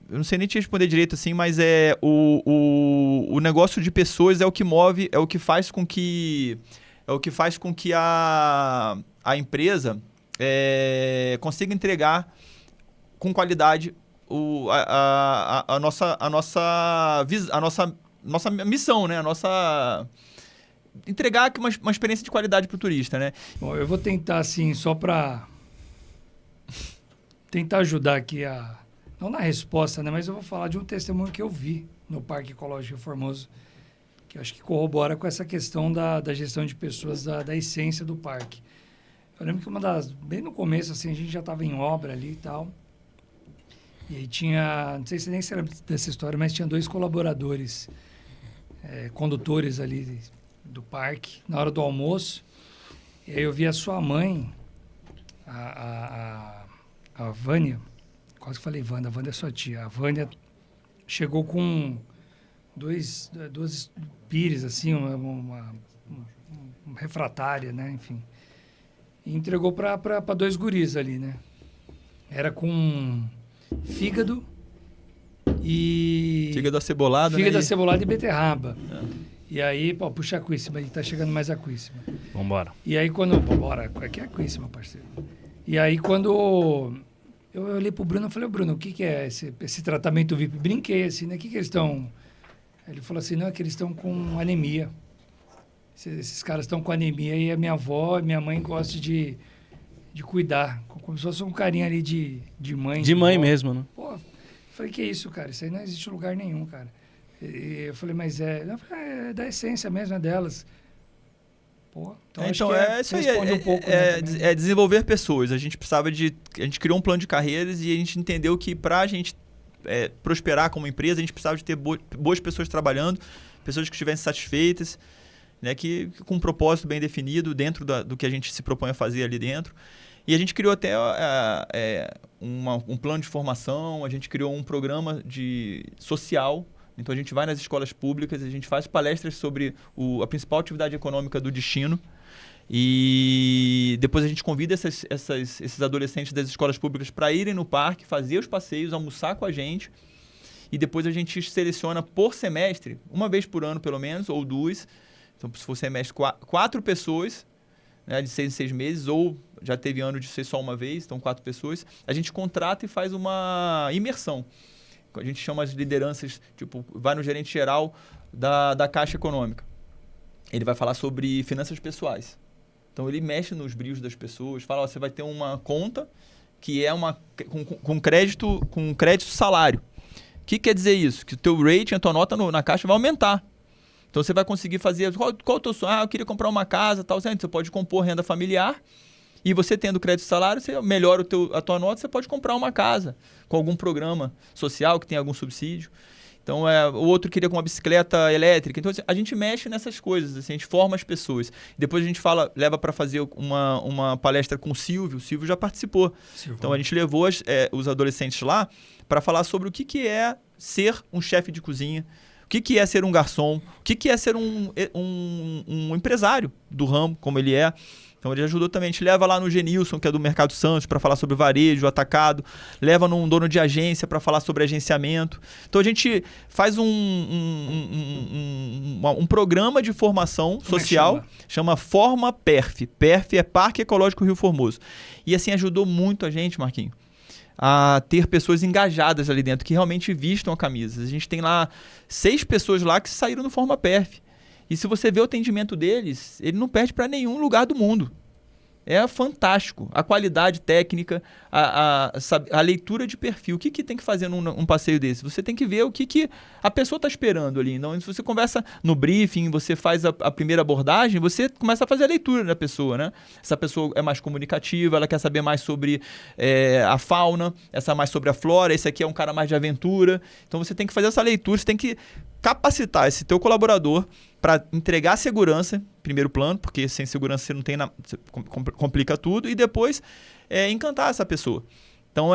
[SPEAKER 3] eu não sei nem te responder direito assim, mas o negócio de pessoas é o que move, é o que faz com que a empresa consiga entregar com qualidade a nossa missão, né? Entregar aqui uma experiência de qualidade para o turista, né?
[SPEAKER 1] Bom, eu vou tentar assim, só para tentar ajudar aqui não na resposta, né? Mas eu vou falar de um testemunho que eu vi no Parque Ecológico Formoso, que eu acho que corrobora com essa questão da gestão de pessoas, da essência do parque. Eu lembro que bem no começo, assim, a gente já estava em obra ali e tal. E aí tinha, não sei se nem se lembra dessa história, mas tinha 2 colaboradores, condutores ali do parque, na hora do almoço. E aí eu vi a sua mãe, a Vânia, quase que falei Wanda, a Wanda é sua tia. A Vânia chegou com duas pires, assim, uma refratária, né, enfim. E entregou para 2 guris ali, né? Era com fígado e...
[SPEAKER 3] Fígado acebolado,
[SPEAKER 1] Fígado
[SPEAKER 3] né?
[SPEAKER 1] acebolado e beterraba. E aí, puxa a Aquíssima, ele tá chegando mais Aquíssima.
[SPEAKER 2] Vambora.
[SPEAKER 1] E aí bora, aqui é Aquíssima, parceiro. E aí quando eu olhei pro Bruno, eu falei, Bruno, o que é esse tratamento VIP? Brinquei assim, né? O que eles estão... Ele falou assim, não, é que eles estão com anemia. Esses caras estão com anemia e a minha avó e minha mãe gostam de cuidar, como se fosse um carinho ali de mãe.
[SPEAKER 2] De mãe
[SPEAKER 1] vó.
[SPEAKER 2] mesmo, né?
[SPEAKER 1] Pô, eu falei, que isso, cara? Isso aí não existe em lugar nenhum, cara. E eu falei, mas é da essência mesmo, é delas. Pô, então acho que
[SPEAKER 3] isso aí
[SPEAKER 1] responde um pouco, né, também.
[SPEAKER 3] Desenvolver pessoas. A gente criou um plano de carreiras e a gente entendeu que para a gente prosperar como empresa, a gente precisava de ter boas pessoas trabalhando, pessoas que estivessem satisfeitas, né, com um propósito bem definido dentro do que a gente se propõe a fazer ali dentro. E a gente criou até um plano de formação, a gente criou um programa social. Então, a gente vai nas escolas públicas, a gente faz palestras sobre a principal atividade econômica do destino. E depois a gente convida esses adolescentes das escolas públicas para irem no parque, fazer os passeios, almoçar com a gente. E depois a gente seleciona por semestre, uma vez por ano pelo menos, ou 2. Então, se for semestre, 4 pessoas, né, de 6 em 6 meses, ou já teve ano de ser só uma vez, então 4 pessoas. A gente contrata e faz uma imersão. A gente chama as lideranças, tipo, vai no gerente geral da Caixa Econômica. Ele vai falar sobre finanças pessoais. Então, ele mexe nos brilhos das pessoas, fala, ó, você vai ter uma conta que é com crédito salário. O que quer dizer isso? Que o teu rating, a tua nota na Caixa vai aumentar. Então, você vai conseguir fazer... Qual o teu sonho? Eu queria comprar uma casa, tal. Você pode compor renda familiar. E você tendo crédito salário, você melhora a tua nota, você pode comprar uma casa com algum programa social que tem algum subsídio. Então, o outro queria com uma bicicleta elétrica. Então, a gente mexe nessas coisas, assim, a gente forma as pessoas. Depois a gente leva para fazer uma palestra com o Silvio. O Silvio já participou. Silvio. Então, a gente levou os adolescentes lá para falar sobre o que é ser um chefe de cozinha, o que é ser um garçom, o que é ser um empresário do ramo, como ele é. Então, ele ajudou também. A gente leva lá no Genilson, que é do Mercado Santos, para falar sobre varejo, atacado. Leva num dono de agência para falar sobre agenciamento. Então, a gente faz um programa de formação social. Chama Forma PERF. PERF é Parque Ecológico Rio Formoso. E, assim, ajudou muito a gente, Marquinho, a ter pessoas engajadas ali dentro, que realmente vistam a camisa. A gente tem lá 6 pessoas lá que saíram no Forma PERF. E se você vê o atendimento deles, ele não perde para nenhum lugar do mundo. É fantástico. A qualidade técnica, a leitura de perfil. O que tem que fazer num passeio desse? Você tem que ver o que a pessoa está esperando ali. Então, se você conversa no briefing, você faz a primeira abordagem, você começa a fazer a leitura da pessoa, né? Essa pessoa é mais comunicativa, ela quer saber mais sobre a fauna, essa mais sobre a flora, esse aqui é um cara mais de aventura. Então, você tem que fazer essa leitura, você tem que capacitar esse teu colaborador para entregar segurança, primeiro plano, porque sem segurança você não tem você complica tudo, e depois encantar essa pessoa. Então,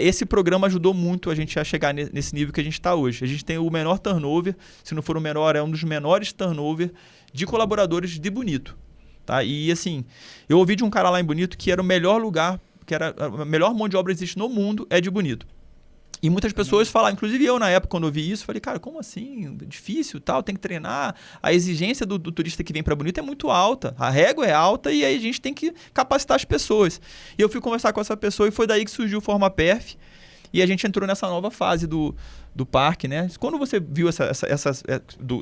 [SPEAKER 3] esse programa ajudou muito a gente a chegar nesse nível que a gente está hoje. A gente tem o menor turnover, se não for o menor, é um dos menores turnover de colaboradores de Bonito. Tá? E assim, eu ouvi de um cara lá em Bonito que era o melhor lugar, que era a melhor mão de obra que existe no mundo, é de Bonito. E muitas pessoas falaram, inclusive eu na época, quando eu vi isso, falei, cara, como assim? Difícil, tal, tem que treinar. A exigência do turista que vem para Bonito é muito alta, a régua é alta e aí a gente tem que capacitar as pessoas. E eu fui conversar com essa pessoa e foi daí que surgiu o Forma PERF e a gente entrou nessa nova fase do parque, né? Quando você viu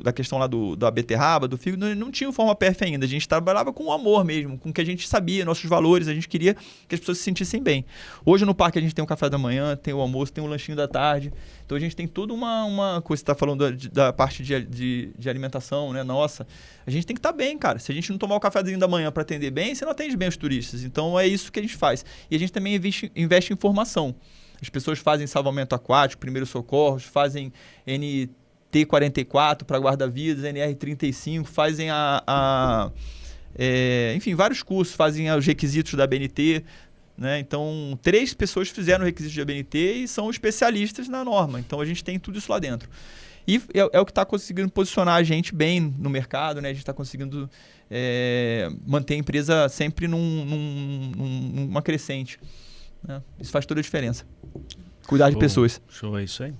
[SPEAKER 3] da questão lá da beterraba, do figo, não tinha o Forma PERF ainda. A gente trabalhava com o amor mesmo, com o que a gente sabia, nossos valores, a gente queria que as pessoas se sentissem bem. Hoje no parque a gente tem o café da manhã, tem o almoço, tem o lanchinho da tarde. Então a gente tem toda uma coisa, você está falando da parte de alimentação, né? Nossa, a gente tem que estar bem, cara. Se a gente não tomar o cafezinho da manhã para atender bem, você não atende bem os turistas. Então é isso que a gente faz. E a gente também investe em formação. As pessoas fazem salvamento aquático, primeiros socorros, fazem NT44 para guarda-vidas, NR35, fazem enfim, vários cursos, fazem os requisitos da ABNT. Né? Então, 3 pessoas fizeram o requisito de ABNT e são especialistas na norma. Então, a gente tem tudo isso lá dentro. E é o que está conseguindo posicionar a gente bem no mercado, né? A gente está conseguindo manter a empresa sempre numa crescente. Né? Isso faz toda a diferença. Cuidar de pessoas.
[SPEAKER 2] Show, é isso aí.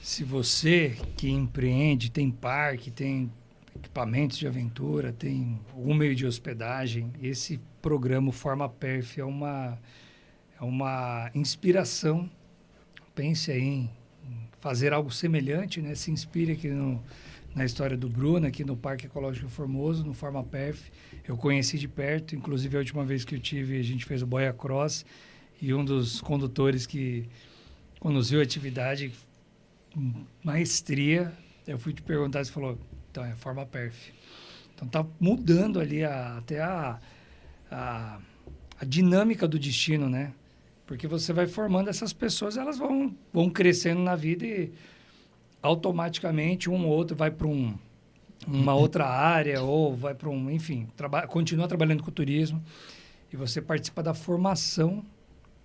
[SPEAKER 1] Se você que empreende, tem parque, tem equipamentos de aventura, tem algum meio de hospedagem, esse programa Forma PERF é uma inspiração. Pense aí em fazer algo semelhante, né? Se inspire aqui na história do Bruno, aqui no Parque Ecológico Formoso, no Forma PERF. Eu conheci de perto, inclusive a última vez que eu tive, a gente fez o Boia Cross, e um dos condutores que conduziu a atividade, maestria, eu fui te perguntar, você falou, então é Forma PERF. Então tá mudando ali até a dinâmica do destino, né? Porque você vai formando essas pessoas, elas vão crescendo na vida e automaticamente um ou outro vai para uma outra área ou vai para enfim, continua trabalhando com o turismo e você participa da formação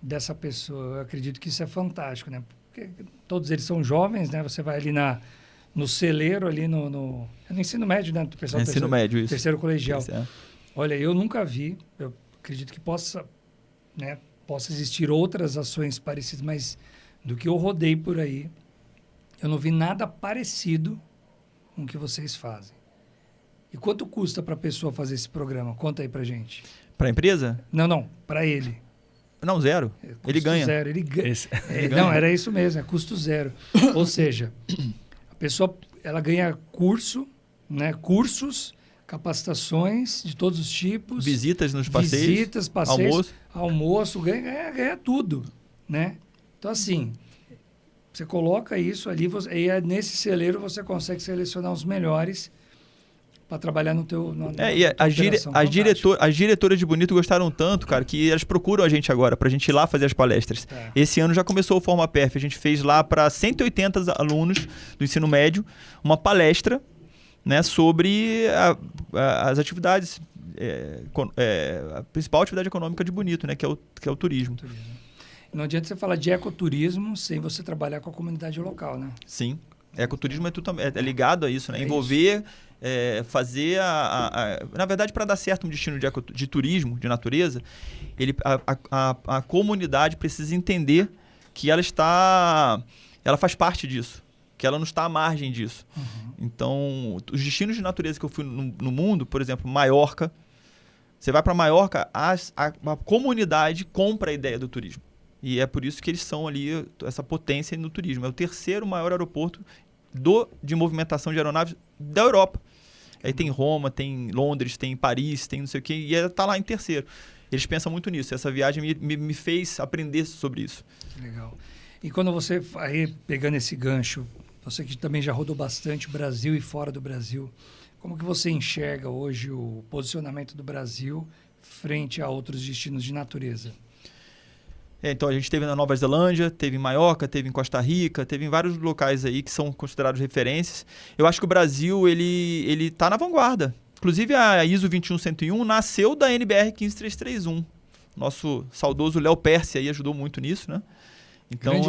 [SPEAKER 1] dessa pessoa. Eu acredito que isso é fantástico, né? Porque todos eles são jovens, né? Você vai ali no celeiro, ali no ensino médio, né? Do pessoal do
[SPEAKER 3] Ensino médio, isso.
[SPEAKER 1] terceiro colegial.
[SPEAKER 3] Isso, é.
[SPEAKER 1] Olha, eu nunca vi, eu acredito que possa existir outras ações parecidas, mas do que eu rodei por aí, eu não vi nada parecido com o que vocês fazem. E quanto custa para a pessoa fazer esse programa? Conta aí pra gente.
[SPEAKER 3] Para a empresa?
[SPEAKER 1] Não, para ele.
[SPEAKER 3] Não, zero.
[SPEAKER 1] Custo
[SPEAKER 3] Ele ganha.
[SPEAKER 1] Zero. Ele ganha.
[SPEAKER 3] Ele ganha.
[SPEAKER 1] Não, era isso mesmo, é custo zero. Ou seja, a pessoa ela ganha cursos, capacitações de todos os tipos.
[SPEAKER 3] Visitas nos passeios.
[SPEAKER 1] Almoço, ganha tudo, né? Então, assim, você coloca isso ali e nesse celeiro você consegue selecionar os melhores para trabalhar no teu...
[SPEAKER 3] As diretoras de Bonito gostaram tanto, cara, que elas procuram a gente agora, pra gente ir lá fazer as palestras.
[SPEAKER 1] Tá.
[SPEAKER 3] Esse ano já começou o Forma Perf, a gente fez lá para 180 alunos do ensino médio uma palestra, né, sobre as atividades, a principal atividade econômica de Bonito, né, que é o turismo.
[SPEAKER 1] Não adianta você falar de ecoturismo sem você trabalhar com a comunidade local, né?
[SPEAKER 3] Sim. Ecoturismo é ligado a isso, né? Envolver, fazer na verdade, para dar certo um destino de turismo, de natureza, a comunidade precisa entender que ela faz parte disso, que ela não está à margem disso. Uhum. Então, os destinos de natureza que eu fui no mundo, por exemplo, Maiorca, você vai para Maiorca, a comunidade compra a ideia do turismo. E é por isso que eles são ali, essa potência no turismo. É o terceiro maior aeroporto de movimentação de aeronaves da Europa. Aí tem Roma, tem Londres, tem Paris, tem não sei o quê, e está lá em terceiro. Eles pensam muito nisso. Essa viagem me fez aprender sobre isso.
[SPEAKER 1] Legal. E quando você, aí pegando esse gancho, você que também já rodou bastante o Brasil e fora do Brasil, como que você enxerga hoje o posicionamento do Brasil frente a outros destinos de natureza?
[SPEAKER 3] Então, a gente teve na Nova Zelândia, teve em Maiorca, teve em Costa Rica, teve em vários locais aí que são considerados referências. Eu acho que o Brasil, ele tá na vanguarda. Inclusive, a ISO 21101 nasceu da NBR 15331. Nosso saudoso Léo Pérsia aí ajudou muito nisso, né? Então,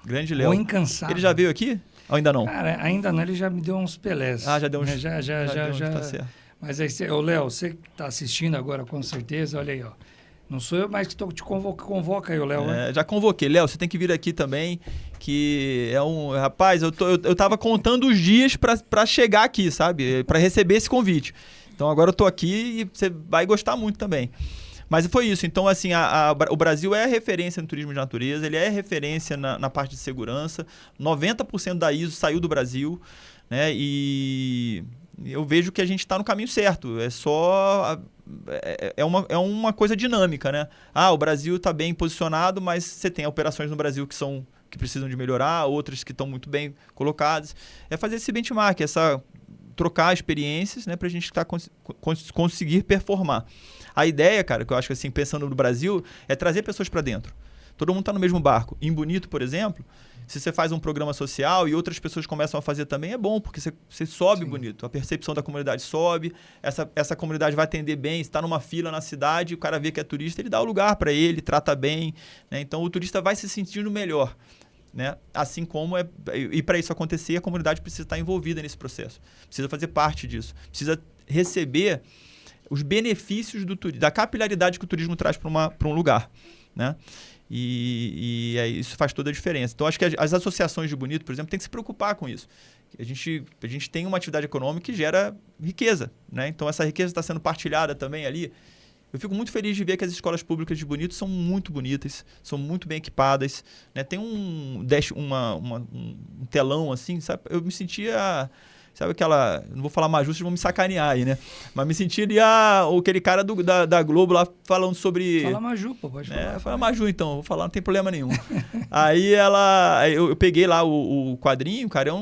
[SPEAKER 3] grande Léo.
[SPEAKER 1] O incansável.
[SPEAKER 3] Ele já veio aqui? Ou ainda não?
[SPEAKER 1] Cara, ainda não, ele já me deu uns pelés.
[SPEAKER 3] Já deu uns...
[SPEAKER 1] Já.
[SPEAKER 3] Tá certo.
[SPEAKER 1] Mas aí, Léo, você que está assistindo agora, com certeza, olha aí, ó. Não sou eu mais que te convoca aí, o Léo, né?
[SPEAKER 3] Já convoquei. Léo, você tem que vir aqui também, que é um... Rapaz, eu tava contando os dias para chegar aqui, sabe? Para receber esse convite. Então, agora eu tô aqui e você vai gostar muito também. Mas foi isso. Então, assim, o Brasil é referência no turismo de natureza, ele é referência na parte de segurança. 90% da ISO saiu do Brasil, né? E eu vejo que a gente está no caminho certo. É só... É uma coisa dinâmica, né? O Brasil está bem posicionado, mas você tem operações no Brasil que precisam de melhorar, outras que estão muito bem colocadas. É fazer esse benchmark, trocar experiências, né, para a gente conseguir performar. A ideia, cara, que eu acho que assim, pensando no Brasil, é trazer pessoas para dentro. Todo mundo está no mesmo barco. Em Bonito, por exemplo, se você faz um programa social e outras pessoas começam a fazer também, é bom, porque você sobe. Sim. Bonito. A percepção da comunidade sobe, essa comunidade vai atender bem. Se está numa fila na cidade, o cara vê que é turista, ele dá o lugar para ele, trata bem, né? Então, o turista vai se sentindo melhor, né? Assim como e para isso acontecer, a comunidade precisa estar envolvida nesse processo, precisa fazer parte disso, precisa receber os benefícios da capilaridade que o turismo traz para um lugar, né? E isso faz toda a diferença. Então, acho que as associações de Bonito, por exemplo, têm que se preocupar com isso. A gente tem uma atividade econômica que gera riqueza, né? Então, essa riqueza está sendo partilhada também ali. Eu fico muito feliz de ver que as escolas públicas de Bonito são muito bonitas, são muito bem equipadas, né? Tem um telão assim, sabe? Eu me sentia... Sabe aquela... Não vou falar Maju, vocês vão me sacanear aí, né? Mas me senti ali aquele cara da Globo lá falando sobre...
[SPEAKER 1] Fala Maju, pô, pode falar.
[SPEAKER 3] Fala Maju, então. Vou falar, não tem problema nenhum. Aí eu peguei lá o quadrinho, cara. Era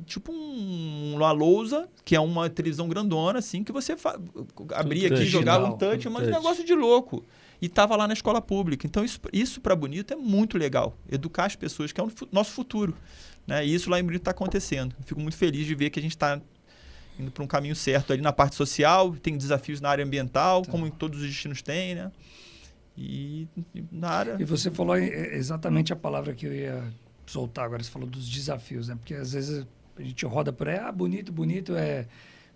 [SPEAKER 3] tipo uma lousa, que é uma televisão grandona, assim, que você abria aqui, jogava um touch, mas um negócio de louco. E tava lá na escola pública. Então, isso para Bonito é muito legal. Educar as pessoas, que é o nosso futuro. Né? E isso lá em Bonito está acontecendo. Eu fico muito feliz de ver que a gente está indo para um caminho certo ali na parte social, tem desafios na área ambiental, como em todos os destinos tem, né? E na área...
[SPEAKER 1] E você falou exatamente a palavra que eu ia soltar agora. Você falou dos desafios, né? Porque às vezes a gente roda por aí, bonito, bonito,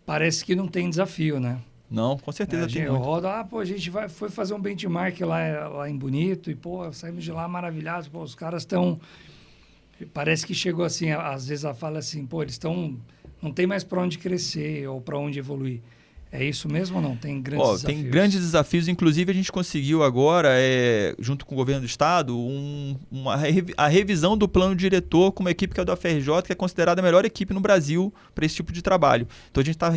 [SPEAKER 1] parece que não tem desafio, né?
[SPEAKER 3] Não, com certeza tem
[SPEAKER 1] Eu
[SPEAKER 3] muito.
[SPEAKER 1] rodo, a gente foi fazer um benchmark lá em Bonito e, saímos de lá maravilhados, os caras estão... Parece que chegou assim, às vezes ela fala assim, eles estão... Não tem mais para onde crescer ou para onde evoluir. É isso mesmo ou não? Tem grandes desafios?
[SPEAKER 3] Tem grandes desafios. Inclusive, a gente conseguiu agora, junto com o governo do estado, a revisão do plano diretor com uma equipe que é do FRJ, que é considerada a melhor equipe no Brasil para esse tipo de trabalho. Então, a gente está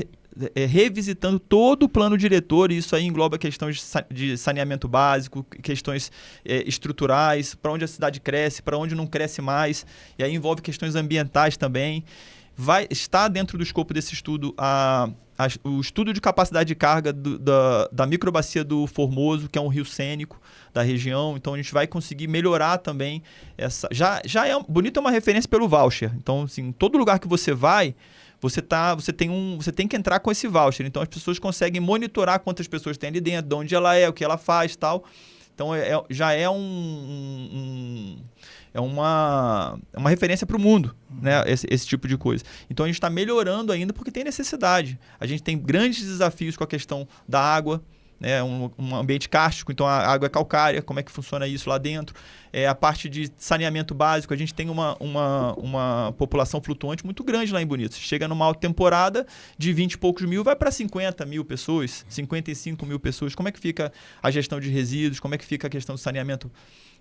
[SPEAKER 3] revisitando todo o plano diretor, e isso aí engloba questões de saneamento básico, questões estruturais, para onde a cidade cresce, para onde não cresce mais, e aí envolve questões ambientais também. Está dentro do escopo desse estudo o estudo de capacidade de carga da microbacia do Formoso, que é um rio cênico da região. Então, a gente vai conseguir melhorar também essa... Bonito é uma referência pelo voucher. Então, assim, todo lugar que você vai, você tem que entrar com esse voucher. Então, as pessoas conseguem monitorar quantas pessoas tem ali dentro, de onde ela é, o que ela faz e tal. Então, já é uma referência para o mundo, né? Esse tipo de coisa. Então, a gente está melhorando ainda porque tem necessidade. A gente tem grandes desafios com a questão da água, né? Um ambiente kárstico, então a água é calcária, como é que funciona isso lá dentro? A parte de saneamento básico, a gente tem uma população flutuante muito grande lá em Bonito. Você chega numa alta temporada de 20 e poucos mil, vai para 50 mil pessoas, 55 mil pessoas. Como é que fica a gestão de resíduos? Como é que fica a questão do saneamento,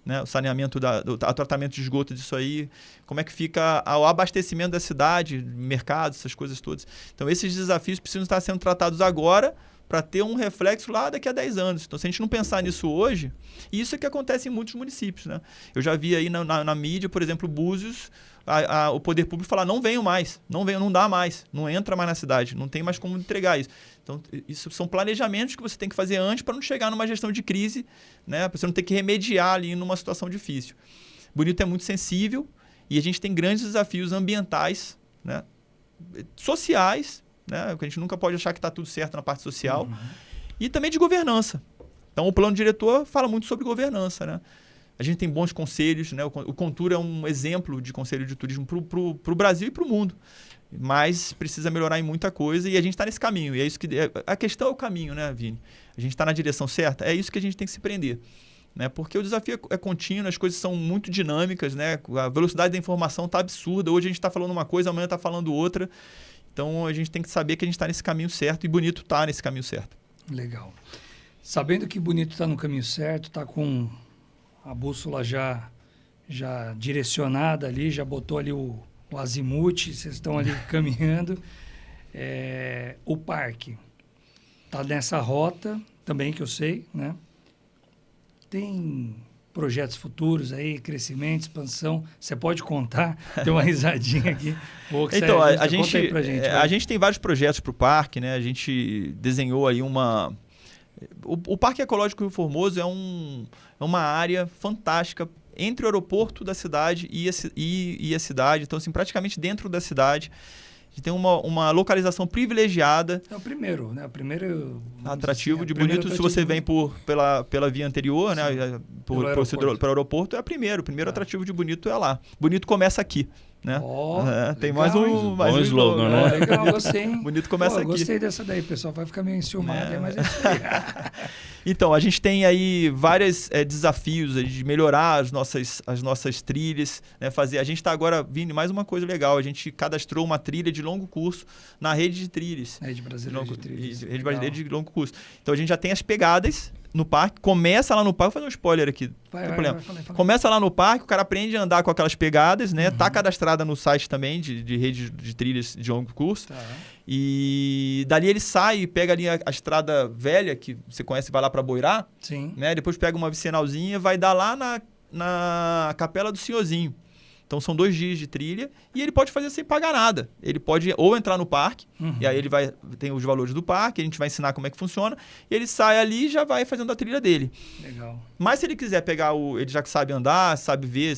[SPEAKER 3] né? O saneamento, o tratamento de esgoto disso aí? Como é que fica o abastecimento da cidade, mercado, essas coisas todas? Então, esses desafios precisam estar sendo tratados agora, para ter um reflexo lá daqui a 10 anos. Então, se a gente não pensar nisso hoje, isso é que acontece em muitos municípios, né? Eu já vi aí na mídia, por exemplo, Búzios, o poder público falar, não venham mais, não dá mais, não entra mais na cidade, não tem mais como entregar isso. Então, isso são planejamentos que você tem que fazer antes para não chegar numa gestão de crise, né? Para você não ter que remediar ali numa situação difícil. Bonito é muito sensível e a gente tem grandes desafios ambientais, né? Sociais, né? A gente nunca pode achar que está tudo certo na parte social. E também de governança. Então, o plano diretor fala muito sobre governança, né? A gente tem bons conselhos, né? O Contura é um exemplo de conselho de turismo para o Brasil e para o mundo. Mas precisa melhorar em muita coisa e a gente está nesse caminho. E é isso que... A questão é o caminho, né, Vini? A gente está na direção certa? É isso que a gente tem que se prender. Né? Porque o desafio é contínuo, as coisas são muito dinâmicas, né? A velocidade da informação está absurda. Hoje a gente está falando uma coisa, amanhã está falando outra. Então, a gente tem que saber que a gente está nesse caminho certo e Bonito está nesse caminho certo.
[SPEAKER 1] Legal. Sabendo que Bonito está no caminho certo, está com a bússola já direcionada ali, já botou ali o azimuth, vocês estão ali caminhando. O parque está nessa rota também, que eu sei, né? Tem projetos futuros aí, crescimento, expansão, você pode contar? Tem uma risadinha aqui.
[SPEAKER 3] Então, a gente tem vários projetos para o parque, né? A gente desenhou aí o Parque Ecológico Rio Formoso é uma área fantástica entre o aeroporto da cidade e a cidade. Então, assim, praticamente dentro da cidade. A gente tem uma localização privilegiada.
[SPEAKER 1] É o primeiro, né? O primeiro
[SPEAKER 3] atrativo
[SPEAKER 1] assim,
[SPEAKER 3] de Bonito. Se você vem pela via anterior, né? Pelo aeroporto, é o primeiro atrativo de Bonito é lá. Bonito começa aqui. Né? Tem mais um
[SPEAKER 2] slogan, né?
[SPEAKER 1] Legal, gostei, hein?
[SPEAKER 3] Bonito começa aqui.
[SPEAKER 1] Gostei dessa daí, pessoal. Vai ficar meio enciumado, mas é isso aí.
[SPEAKER 3] Então, a gente tem aí vários desafios de melhorar as nossas trilhas, né? A gente está agora vindo mais uma coisa legal. A gente cadastrou uma trilha de longo curso na rede de trilhas.
[SPEAKER 1] Rede Brasileira de Trilhas.
[SPEAKER 3] Rede Brasileira de longo curso. Então, a gente já tem as pegadas no parque, começa lá no parque, vou fazer um spoiler aqui,
[SPEAKER 1] Vai.
[SPEAKER 3] Começa lá no parque, o cara aprende a andar com aquelas pegadas, né? Tá cadastrada no site também de rede de trilhas de longo curso.
[SPEAKER 1] Tá.
[SPEAKER 3] E dali ele sai e pega ali a estrada velha, que você conhece, vai lá para Boirá.
[SPEAKER 1] Sim.
[SPEAKER 3] Né? Depois pega uma vicinalzinha, vai dar lá na Capela do Senhorzinho. Então, são 2 dias de trilha e ele pode fazer sem pagar nada. Ele pode ou entrar no parque, e aí ele tem os valores do parque, a gente vai ensinar como é que funciona, e ele sai ali e já vai fazendo a trilha dele.
[SPEAKER 1] Legal.
[SPEAKER 3] Mas se ele quiser pegar ele já que sabe andar, sabe ver,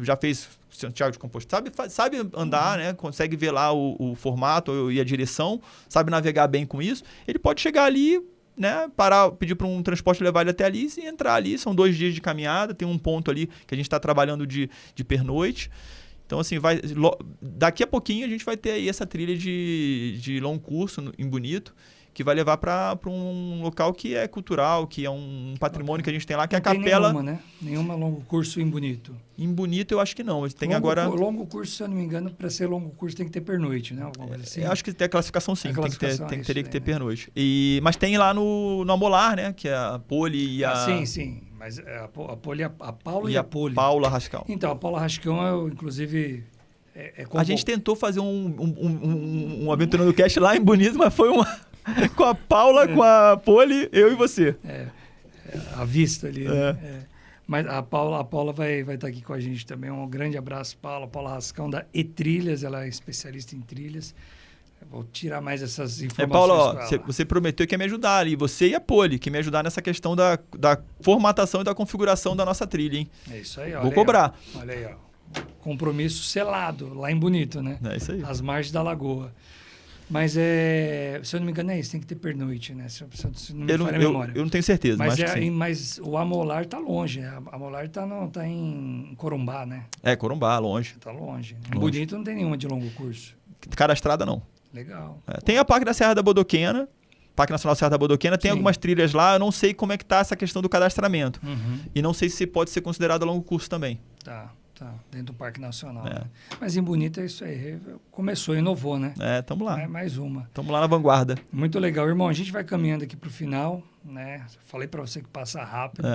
[SPEAKER 3] já fez Santiago de Compostela, sabe andar, né? Consegue ver lá o formato e a direção, sabe navegar bem com isso, ele pode chegar ali né, parar, pedir para um transporte levar ele até ali e entrar ali. São 2 dias de caminhada, tem um ponto ali que a gente está trabalhando de pernoite. Então, assim, daqui a pouquinho a gente vai ter aí essa trilha de longo curso em Bonito, que vai levar para um local que é cultural, que é um patrimônio que a gente tem lá, que é a capela.
[SPEAKER 1] Nenhuma, né? Nenhuma longo curso em Bonito.
[SPEAKER 3] Em Bonito eu acho que não. Tem
[SPEAKER 1] Longo curso, se eu não me engano, para ser longo curso tem que ter pernoite, né? Alguma coisa assim.
[SPEAKER 3] Eu acho que tem a classificação sim, teria que ter
[SPEAKER 1] né?
[SPEAKER 3] pernoite. Mas tem lá no Amolar, né? Que é a Poli e a...
[SPEAKER 1] Sim. Mas a Paula e a Poli.
[SPEAKER 3] Paula Rascal.
[SPEAKER 1] Então, a Paula Rascão, eu, inclusive...
[SPEAKER 3] A gente tentou fazer um Aventurando Cast lá em Bonito, mas foi com a Paula, com a Poli, eu e você.
[SPEAKER 1] À vista ali. Né? Mas a Paula vai estar aqui com a gente também. Um grande abraço, Paula. Paula Rascão, da E-Trilhas. Ela é especialista em trilhas. Eu vou tirar mais essas informações.
[SPEAKER 3] Paula, você prometeu que ia me ajudar ali. Você e a Poli, que ia me ajudar nessa questão da formatação e da configuração da nossa trilha, hein?
[SPEAKER 1] É isso aí.
[SPEAKER 3] Vou cobrar.
[SPEAKER 1] Olha aí, ó. Compromisso selado, lá em Bonito, né?
[SPEAKER 3] É isso aí.
[SPEAKER 1] Às margens da lagoa. Mas, se eu não me engano, é isso. Tem que ter pernoite, né? Se não me falha a memória.
[SPEAKER 3] Eu não tenho certeza,
[SPEAKER 1] mas o Amolar tá longe. Né? A Amolar tá em Corumbá, né?
[SPEAKER 3] Corumbá, longe.
[SPEAKER 1] Tá longe. Em Bonito não tem nenhuma de longo curso.
[SPEAKER 3] Cadastrada, não.
[SPEAKER 1] Legal.
[SPEAKER 3] Tem a Parque da Serra da Bodoquena, Parque Nacional Serra da Bodoquena, tem algumas trilhas lá. Eu não sei como é que tá essa questão do cadastramento. E não sei se pode ser considerado a longo curso também.
[SPEAKER 1] Tá. Dentro do Parque Nacional. Né? Mas em Bonito é isso aí. Começou, inovou, né?
[SPEAKER 3] Tamo lá.
[SPEAKER 1] Mais uma.
[SPEAKER 3] Tamo lá na vanguarda.
[SPEAKER 1] Muito legal. Irmão, a gente vai caminhando aqui pro final, né? Falei para você que passa rápido.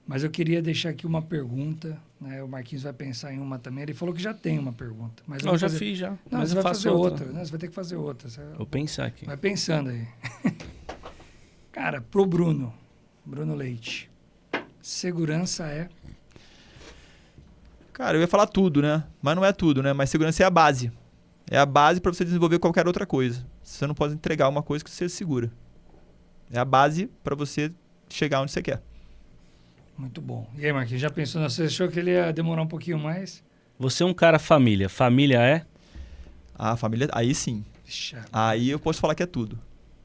[SPEAKER 1] Mas eu queria deixar aqui uma pergunta, né? O Marquinhos vai pensar em uma também. Ele falou que já tem uma pergunta. Mas
[SPEAKER 2] eu já fiz, já.
[SPEAKER 1] Não,
[SPEAKER 2] mas
[SPEAKER 1] você vai fazer
[SPEAKER 2] outra.
[SPEAKER 1] Né? Você vai ter que fazer outra.
[SPEAKER 2] Vou pensar aqui.
[SPEAKER 1] Vai pensando aí. Cara, pro Bruno Leite, segurança é...
[SPEAKER 3] Cara, eu ia falar tudo, né? Mas não é tudo, né? Mas segurança é a base. É a base para você desenvolver qualquer outra coisa. Você não pode entregar uma coisa que você segura. É a base para você chegar onde você quer.
[SPEAKER 1] Muito bom. E aí, Marquinhos, já pensou? Você achou que ele ia demorar um pouquinho mais?
[SPEAKER 2] Você é um cara família. Família é?
[SPEAKER 3] A família, aí sim.
[SPEAKER 1] Ixi,
[SPEAKER 3] aí eu posso falar que é tudo.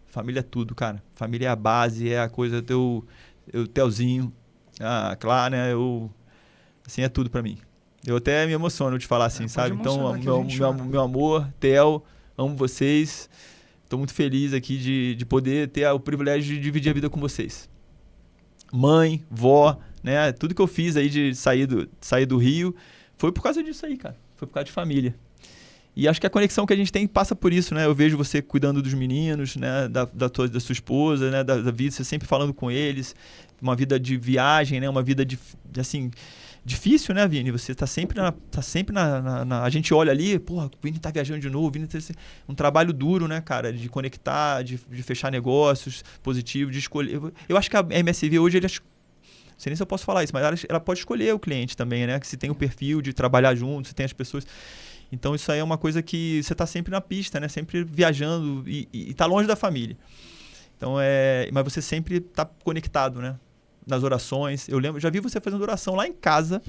[SPEAKER 3] Família é tudo, cara. Família é a base, é a coisa do Telzinho. Claro, né? Assim, é tudo para mim. Eu até me emociono de falar assim, sabe? Então, meu amor, Theo, amo vocês. Estou muito feliz aqui de poder ter o privilégio de dividir a vida com vocês. Mãe, vó, né? Tudo que eu fiz aí de sair do Rio foi por causa disso aí, cara. Foi por causa de família. E acho que a conexão que a gente tem passa por isso, né? Eu vejo você cuidando dos meninos, né? Da sua esposa, né? Da vida, você sempre falando com eles. Uma vida de viagem, né? Uma vida assim... Difícil, né, Vini? Você tá sempre na... A gente olha ali, porra, o Vini tá viajando de novo, o Vini tá... Um trabalho duro, né, cara? De conectar, de fechar negócios positivos, de escolher... Eu acho que a MSV hoje, não sei nem se eu posso falar isso, mas ela pode escolher o cliente também, né? Que se tem o perfil de trabalhar junto, se tem as pessoas... Então, isso aí é uma coisa que você tá sempre na pista, né? Sempre viajando e tá longe da família. Então, mas você sempre tá conectado, né? Nas orações. Eu lembro, já vi você fazendo oração lá em casa.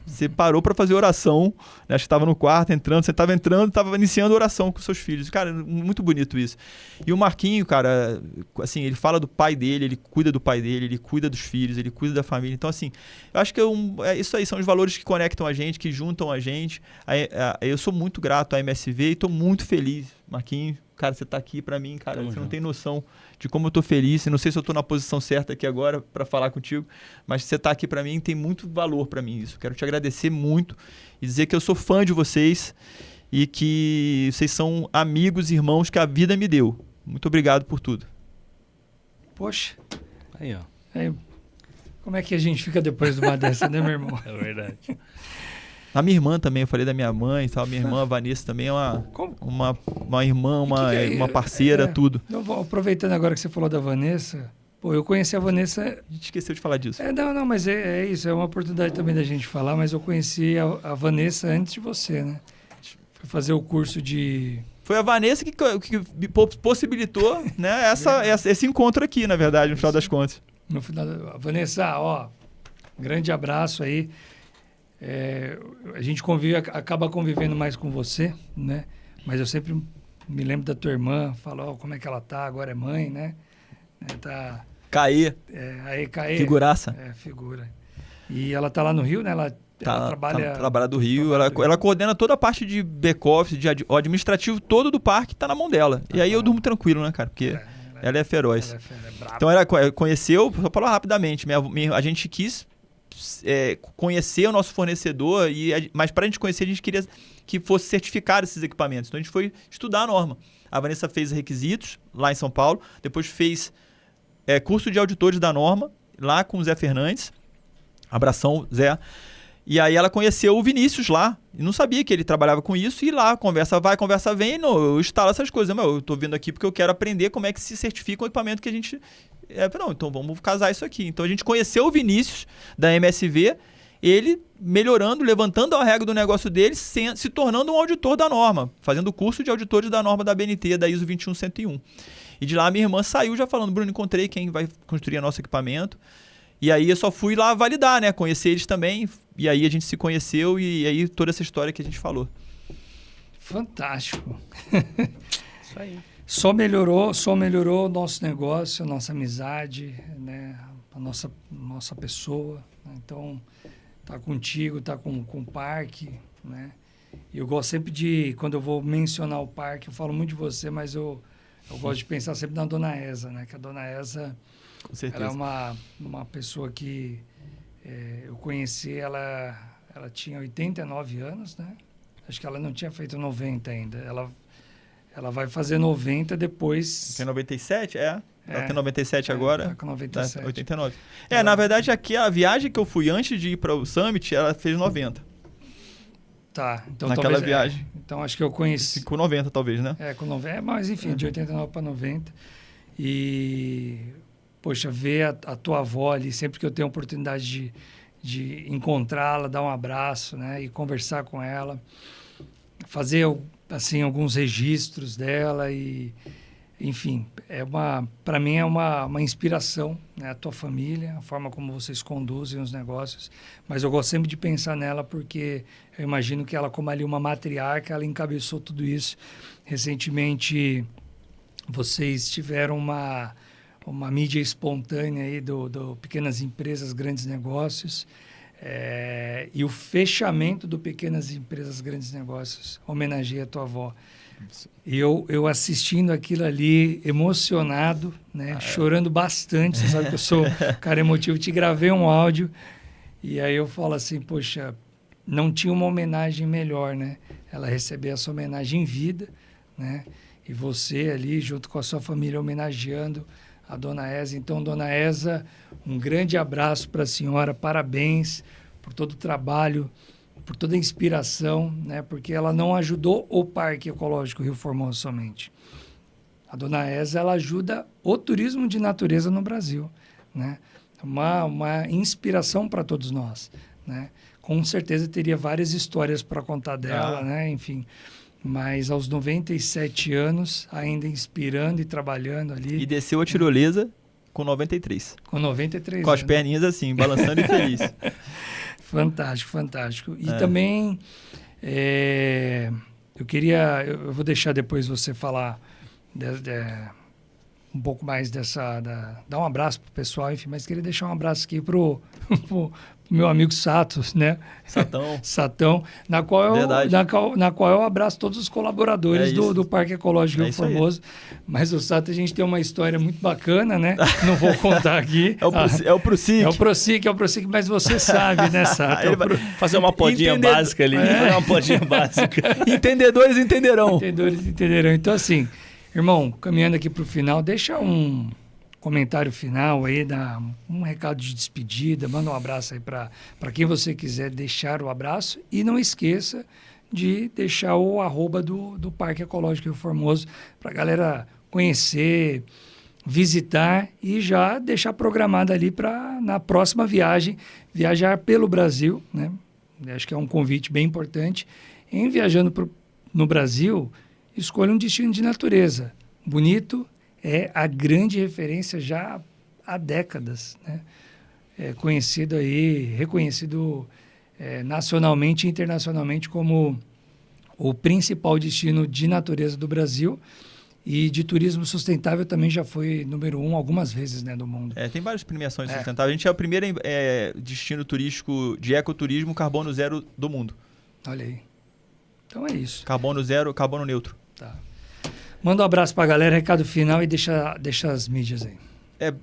[SPEAKER 3] Você parou para fazer oração, né? Acho que estava no quarto, entrando, você estava iniciando oração com seus filhos. Cara, muito bonito isso. E o Marquinho, cara, assim, ele fala do pai dele, ele cuida do pai dele, ele cuida dos filhos, ele cuida da família. Então, assim, eu acho que isso aí são os valores que conectam a gente, que juntam a gente. Eu sou muito grato à MSV e estou muito feliz, Marquinho. Cara, você tá aqui pra mim, cara, você não tem noção de como eu tô feliz. Não sei se eu tô na posição certa aqui agora pra falar contigo, mas você tá aqui pra mim tem muito valor pra mim isso. Quero te agradecer muito e dizer que eu sou fã de vocês e que vocês são amigos e irmãos que a vida me deu. Muito obrigado por tudo.
[SPEAKER 1] Poxa.
[SPEAKER 2] Aí, ó.
[SPEAKER 1] Como é que a gente fica depois de uma dessa, né, meu irmão?
[SPEAKER 2] É verdade.
[SPEAKER 3] A minha irmã também, eu falei da minha mãe e tal. Minha irmã, a Vanessa, também é uma irmã, uma parceira, tudo.
[SPEAKER 1] Aproveitando agora que você falou da Vanessa, pô, eu conheci a Vanessa...
[SPEAKER 3] A gente esqueceu de falar disso.
[SPEAKER 1] Não, mas é isso, é uma oportunidade também da gente falar, mas eu conheci a Vanessa antes de você, né? Fui fazer o curso de...
[SPEAKER 3] Foi a Vanessa que possibilitou, né, esse encontro aqui, na verdade, no final das contas.
[SPEAKER 1] No final, Vanessa, grande abraço aí. A gente acaba convivendo mais com você, né? Mas eu sempre me lembro da tua irmã, falo, como é que ela tá, agora é mãe, né? né? Tá,
[SPEAKER 3] Caê,
[SPEAKER 1] a EKE.
[SPEAKER 3] figuraça.
[SPEAKER 1] Figura. E ela tá lá no Rio, né? Ela
[SPEAKER 3] Trabalha do Rio. Ela coordena toda a parte de back-office, o administrativo todo do parque tá na mão dela. E aí eu durmo tranquilo, né, cara? Porque ela é feroz.
[SPEAKER 1] Ela é braba.
[SPEAKER 3] Então ela conheceu, só falar rapidamente, a gente quis conhecer o nosso fornecedor, mas para a gente conhecer, a gente queria que fosse certificado esses equipamentos. Então a gente foi estudar a norma. A Vanessa fez requisitos lá em São Paulo, depois fez curso de auditores da norma, lá com o Zé Fernandes. Abração, Zé. E aí ela conheceu o Vinícius lá, e não sabia que ele trabalhava com isso, e lá, conversa vai, conversa vem, eu instalo essas coisas. Eu tô vindo aqui porque eu quero aprender como é que se certifica um equipamento que a gente... Não, então vamos casar isso aqui. Então a gente conheceu o Vinícius, da MSV, ele melhorando, levantando a regra do negócio dele, se tornando um auditor da norma, fazendo o curso de auditores da norma da BNT, da ISO 21101. E de lá minha irmã saiu já falando, Bruno, encontrei quem vai construir nosso equipamento. E aí eu só fui lá validar, né? Conhecer eles também. E aí a gente se conheceu e aí toda essa história que a gente falou.
[SPEAKER 1] Fantástico.
[SPEAKER 2] Isso aí.
[SPEAKER 1] Só melhorou o nosso negócio, a nossa amizade, né? A nossa pessoa. Né? Então, tá contigo, tá com o parque, né? E eu gosto sempre de, quando eu vou mencionar o parque, eu falo muito de você, mas eu gosto de pensar sempre na Dona Esa, né? Que a Dona Esa...
[SPEAKER 3] Com certeza.
[SPEAKER 1] Ela é uma pessoa que eu conheci, ela tinha 89 anos, né? Acho que ela não tinha feito 90 ainda. Ela vai fazer 90 depois...
[SPEAKER 3] Tem 97? Ela tem 97 agora?
[SPEAKER 1] Tá com 97.
[SPEAKER 3] Tá, 89. Na verdade, aqui a viagem que eu fui antes de ir para o Summit, ela fez 90.
[SPEAKER 1] Tá, então
[SPEAKER 3] naquela
[SPEAKER 1] talvez...
[SPEAKER 3] viagem.
[SPEAKER 1] Então acho que eu conheci...
[SPEAKER 3] Com 90 talvez, né?
[SPEAKER 1] Com 90, mas enfim, de 89 para 90. E... Poxa, ver a tua avó ali, sempre que eu tenho a oportunidade de encontrá-la, dar um abraço, né? E conversar com ela. Fazer, assim, alguns registros dela e... Enfim, para mim é uma inspiração, né? A tua família, a forma como vocês conduzem os negócios. Mas eu gosto sempre de pensar nela porque eu imagino que ela, como ali uma matriarca, ela encabeçou tudo isso. Recentemente, vocês tiveram uma mídia espontânea aí do Pequenas Empresas, Grandes Negócios, e o fechamento do Pequenas Empresas, Grandes Negócios homenageia a tua avó. E eu assistindo aquilo ali, emocionado, né, chorando bastante, você sabe que eu sou cara emotivo, te gravei um áudio, e aí eu falo assim, poxa, não tinha uma homenagem melhor, né? Ela recebeu essa homenagem em vida, né? E você ali, junto com a sua família, homenageando a Dona Esa. Então, Dona Esa, um grande abraço para a senhora, parabéns por todo o trabalho, por toda a inspiração, né? Porque ela não ajudou o Parque Ecológico Rio Formoso somente. A Dona Esa, ela ajuda o turismo de natureza no Brasil, né? Uma inspiração para todos nós, né? Com certeza teria várias histórias para contar dela, né? Enfim... Mas aos 97 anos, ainda inspirando e trabalhando ali.
[SPEAKER 3] E desceu a tirolesa com 93.
[SPEAKER 1] Com 93
[SPEAKER 3] com
[SPEAKER 1] anos.
[SPEAKER 3] as perninhas assim, balançando e feliz.
[SPEAKER 1] Fantástico, fantástico. E também, eu vou deixar depois você falar um pouco mais dar um abraço pro pessoal, enfim, mas queria deixar um abraço aqui pro meu amigo Sato, né? Satão, na qual eu abraço todos os colaboradores do Parque Ecológico Rio Formoso. Mas o Sato, a gente tem uma história muito bacana, né? Não vou contar aqui.
[SPEAKER 3] É o Prosic.
[SPEAKER 1] É o Prosic, mas você sabe, né, Sato?
[SPEAKER 2] Fazer uma podinha básica ali. Fazer uma podinha básica.
[SPEAKER 3] Entendedores entenderão.
[SPEAKER 1] Entendedores entenderão. Então, assim, irmão, caminhando aqui para o final, deixa um comentário final aí, dá um recado de despedida, manda um abraço aí para quem você quiser deixar o abraço e não esqueça de deixar o @, do Parque Ecológico Rio Formoso para a galera conhecer, visitar e já deixar programado ali para na próxima viagem, viajar pelo Brasil, né? Acho que é um convite bem importante. Em viajando no Brasil, escolha um destino de natureza bonito, é a grande referência já há décadas, né? É conhecido aí, reconhecido nacionalmente e internacionalmente como o principal destino de natureza do Brasil. E de turismo sustentável também já foi número 1 algumas vezes, né, do mundo.
[SPEAKER 3] Tem várias premiações sustentáveis. A gente é o primeiro destino turístico de ecoturismo carbono zero do mundo.
[SPEAKER 1] Olha aí. Então é isso.
[SPEAKER 3] Carbono zero, carbono neutro.
[SPEAKER 1] Tá. Manda um abraço pra galera, recado final e deixa as mídias aí.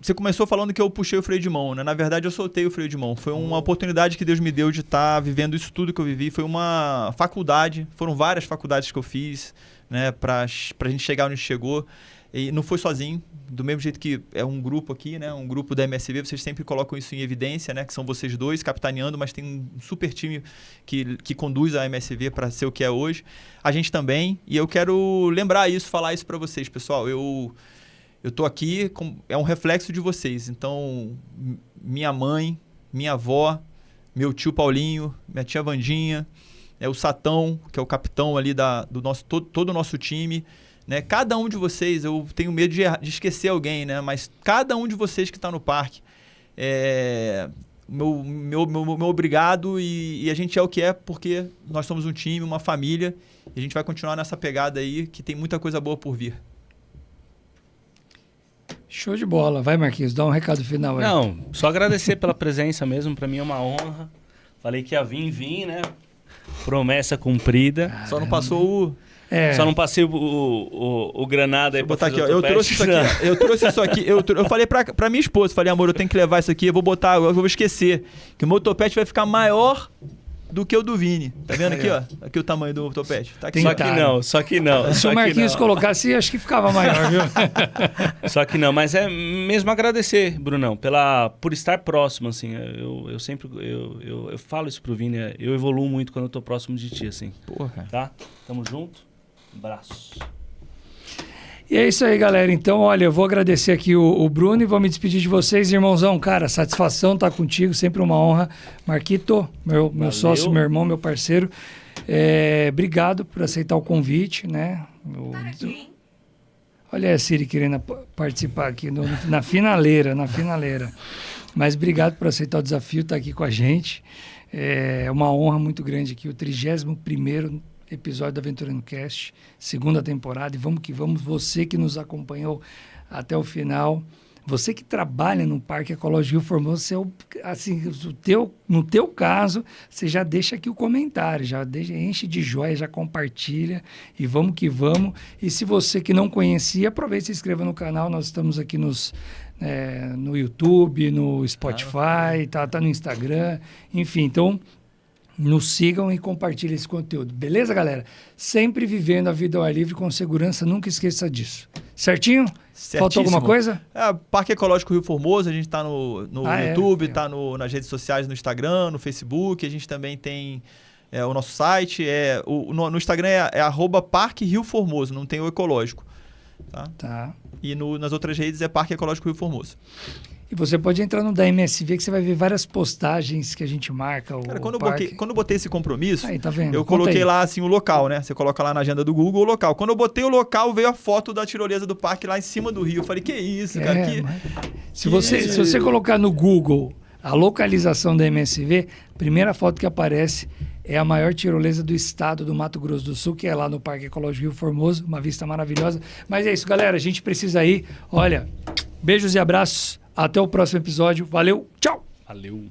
[SPEAKER 3] Você começou falando que eu puxei o freio de mão, né? Na verdade, eu soltei o freio de mão. Foi uma oportunidade que Deus me deu de estar vivendo isso tudo que eu vivi. Foi uma faculdade, foram várias faculdades que eu fiz, né? Pra gente chegar onde chegou. E não foi sozinho, do mesmo jeito que é um grupo aqui, né? Um grupo da MSV, vocês sempre colocam isso em evidência, né? Que são vocês dois capitaneando, mas tem um super time que conduz a MSV para ser o que é hoje. A gente também. E eu quero lembrar isso, falar isso para vocês, pessoal. Eu tô aqui, é um reflexo de vocês. Então, minha mãe, minha avó, meu tio Paulinho, minha tia Vandinha, o Satão, que é o capitão ali do nosso, todo o nosso time, né? Cada um de vocês, eu tenho medo de esquecer alguém, né? Mas cada um de vocês que está no parque, meu obrigado, e a gente é o que é porque nós somos um time, uma família, e a gente vai continuar nessa pegada aí, que tem muita coisa boa por vir.
[SPEAKER 1] Show de bola. Vai, Marquinhos, dá um recado final aí.
[SPEAKER 2] Não, só agradecer pela presença mesmo, para mim é uma honra. Falei que ia vir, né? Promessa cumprida.
[SPEAKER 3] Caramba. Só não passou
[SPEAKER 2] Só não passei o granada aí
[SPEAKER 3] pra botar aqui, ó. Eu trouxe isso aqui. Eu falei pra minha esposa, falei, amor, eu tenho que levar isso aqui, eu vou esquecer. Que o meu topete vai ficar maior do que o do Vini. Tá vendo aqui, ó? Aqui o tamanho do topete. Tá aqui.
[SPEAKER 2] Só que não.
[SPEAKER 1] Se o Marquinhos colocasse, acho que ficava maior, viu?
[SPEAKER 2] Só que não, mas é mesmo agradecer, Brunão, por estar próximo, assim. Eu sempre falo isso pro Vini, eu evoluo muito quando eu tô próximo de ti, assim.
[SPEAKER 3] Porra, cara.
[SPEAKER 2] Tá? Tamo junto. Abraço.
[SPEAKER 1] E é isso aí, galera. Então, olha, eu vou agradecer aqui o Bruno e vou me despedir de vocês, irmãozão. Cara, satisfação estar contigo, sempre uma honra. Marquito, meu sócio, meu irmão, meu parceiro. Obrigado por aceitar o convite, né? Olha a Siri querendo participar aqui na finaleira. Mas obrigado por aceitar o desafio, estar aqui com a gente. É uma honra muito grande aqui, o 31º episódio do Aventurando Cast, segunda temporada, e vamos que vamos. Você que nos acompanhou até o final, você que trabalha no Parque Ecológico Rio Formoso, no teu caso, você já deixa aqui o comentário, enche de joia, já compartilha, e vamos que vamos. E se você que não conhecia, aproveita e se inscreva no canal. Nós estamos aqui no YouTube, no Spotify, tá no Instagram, enfim, então nos sigam e compartilhem esse conteúdo. Beleza, galera? Sempre vivendo a vida ao ar livre com segurança, nunca esqueça disso. Certinho? Faltou alguma coisa?
[SPEAKER 3] Parque Ecológico Rio Formoso, a gente está no YouTube, está nas redes sociais, no Instagram, no Facebook, a gente também tem o nosso site, no Instagram é @Parque Rio Formoso, não tem o ecológico. Tá. E nas outras redes é Parque Ecológico Rio Formoso.
[SPEAKER 1] E você pode entrar no da MSV, que você vai ver várias postagens que a gente marca.
[SPEAKER 3] Cara, quando eu botei esse compromisso,
[SPEAKER 1] aí, tá vendo?
[SPEAKER 3] eu coloquei lá assim o local, né? Você coloca lá na agenda do Google o local. Quando eu botei o local, veio a foto da tirolesa do parque lá em cima do rio. Eu falei, que isso, cara?
[SPEAKER 1] Se você colocar no Google a localização da MSV, a primeira foto que aparece é a maior tirolesa do estado do Mato Grosso do Sul, que é lá no Parque Ecológico Rio Formoso. Uma vista maravilhosa. Mas é isso, galera. A gente precisa ir. Olha, beijos e abraços. Até o próximo episódio. Valeu, tchau!
[SPEAKER 2] Valeu!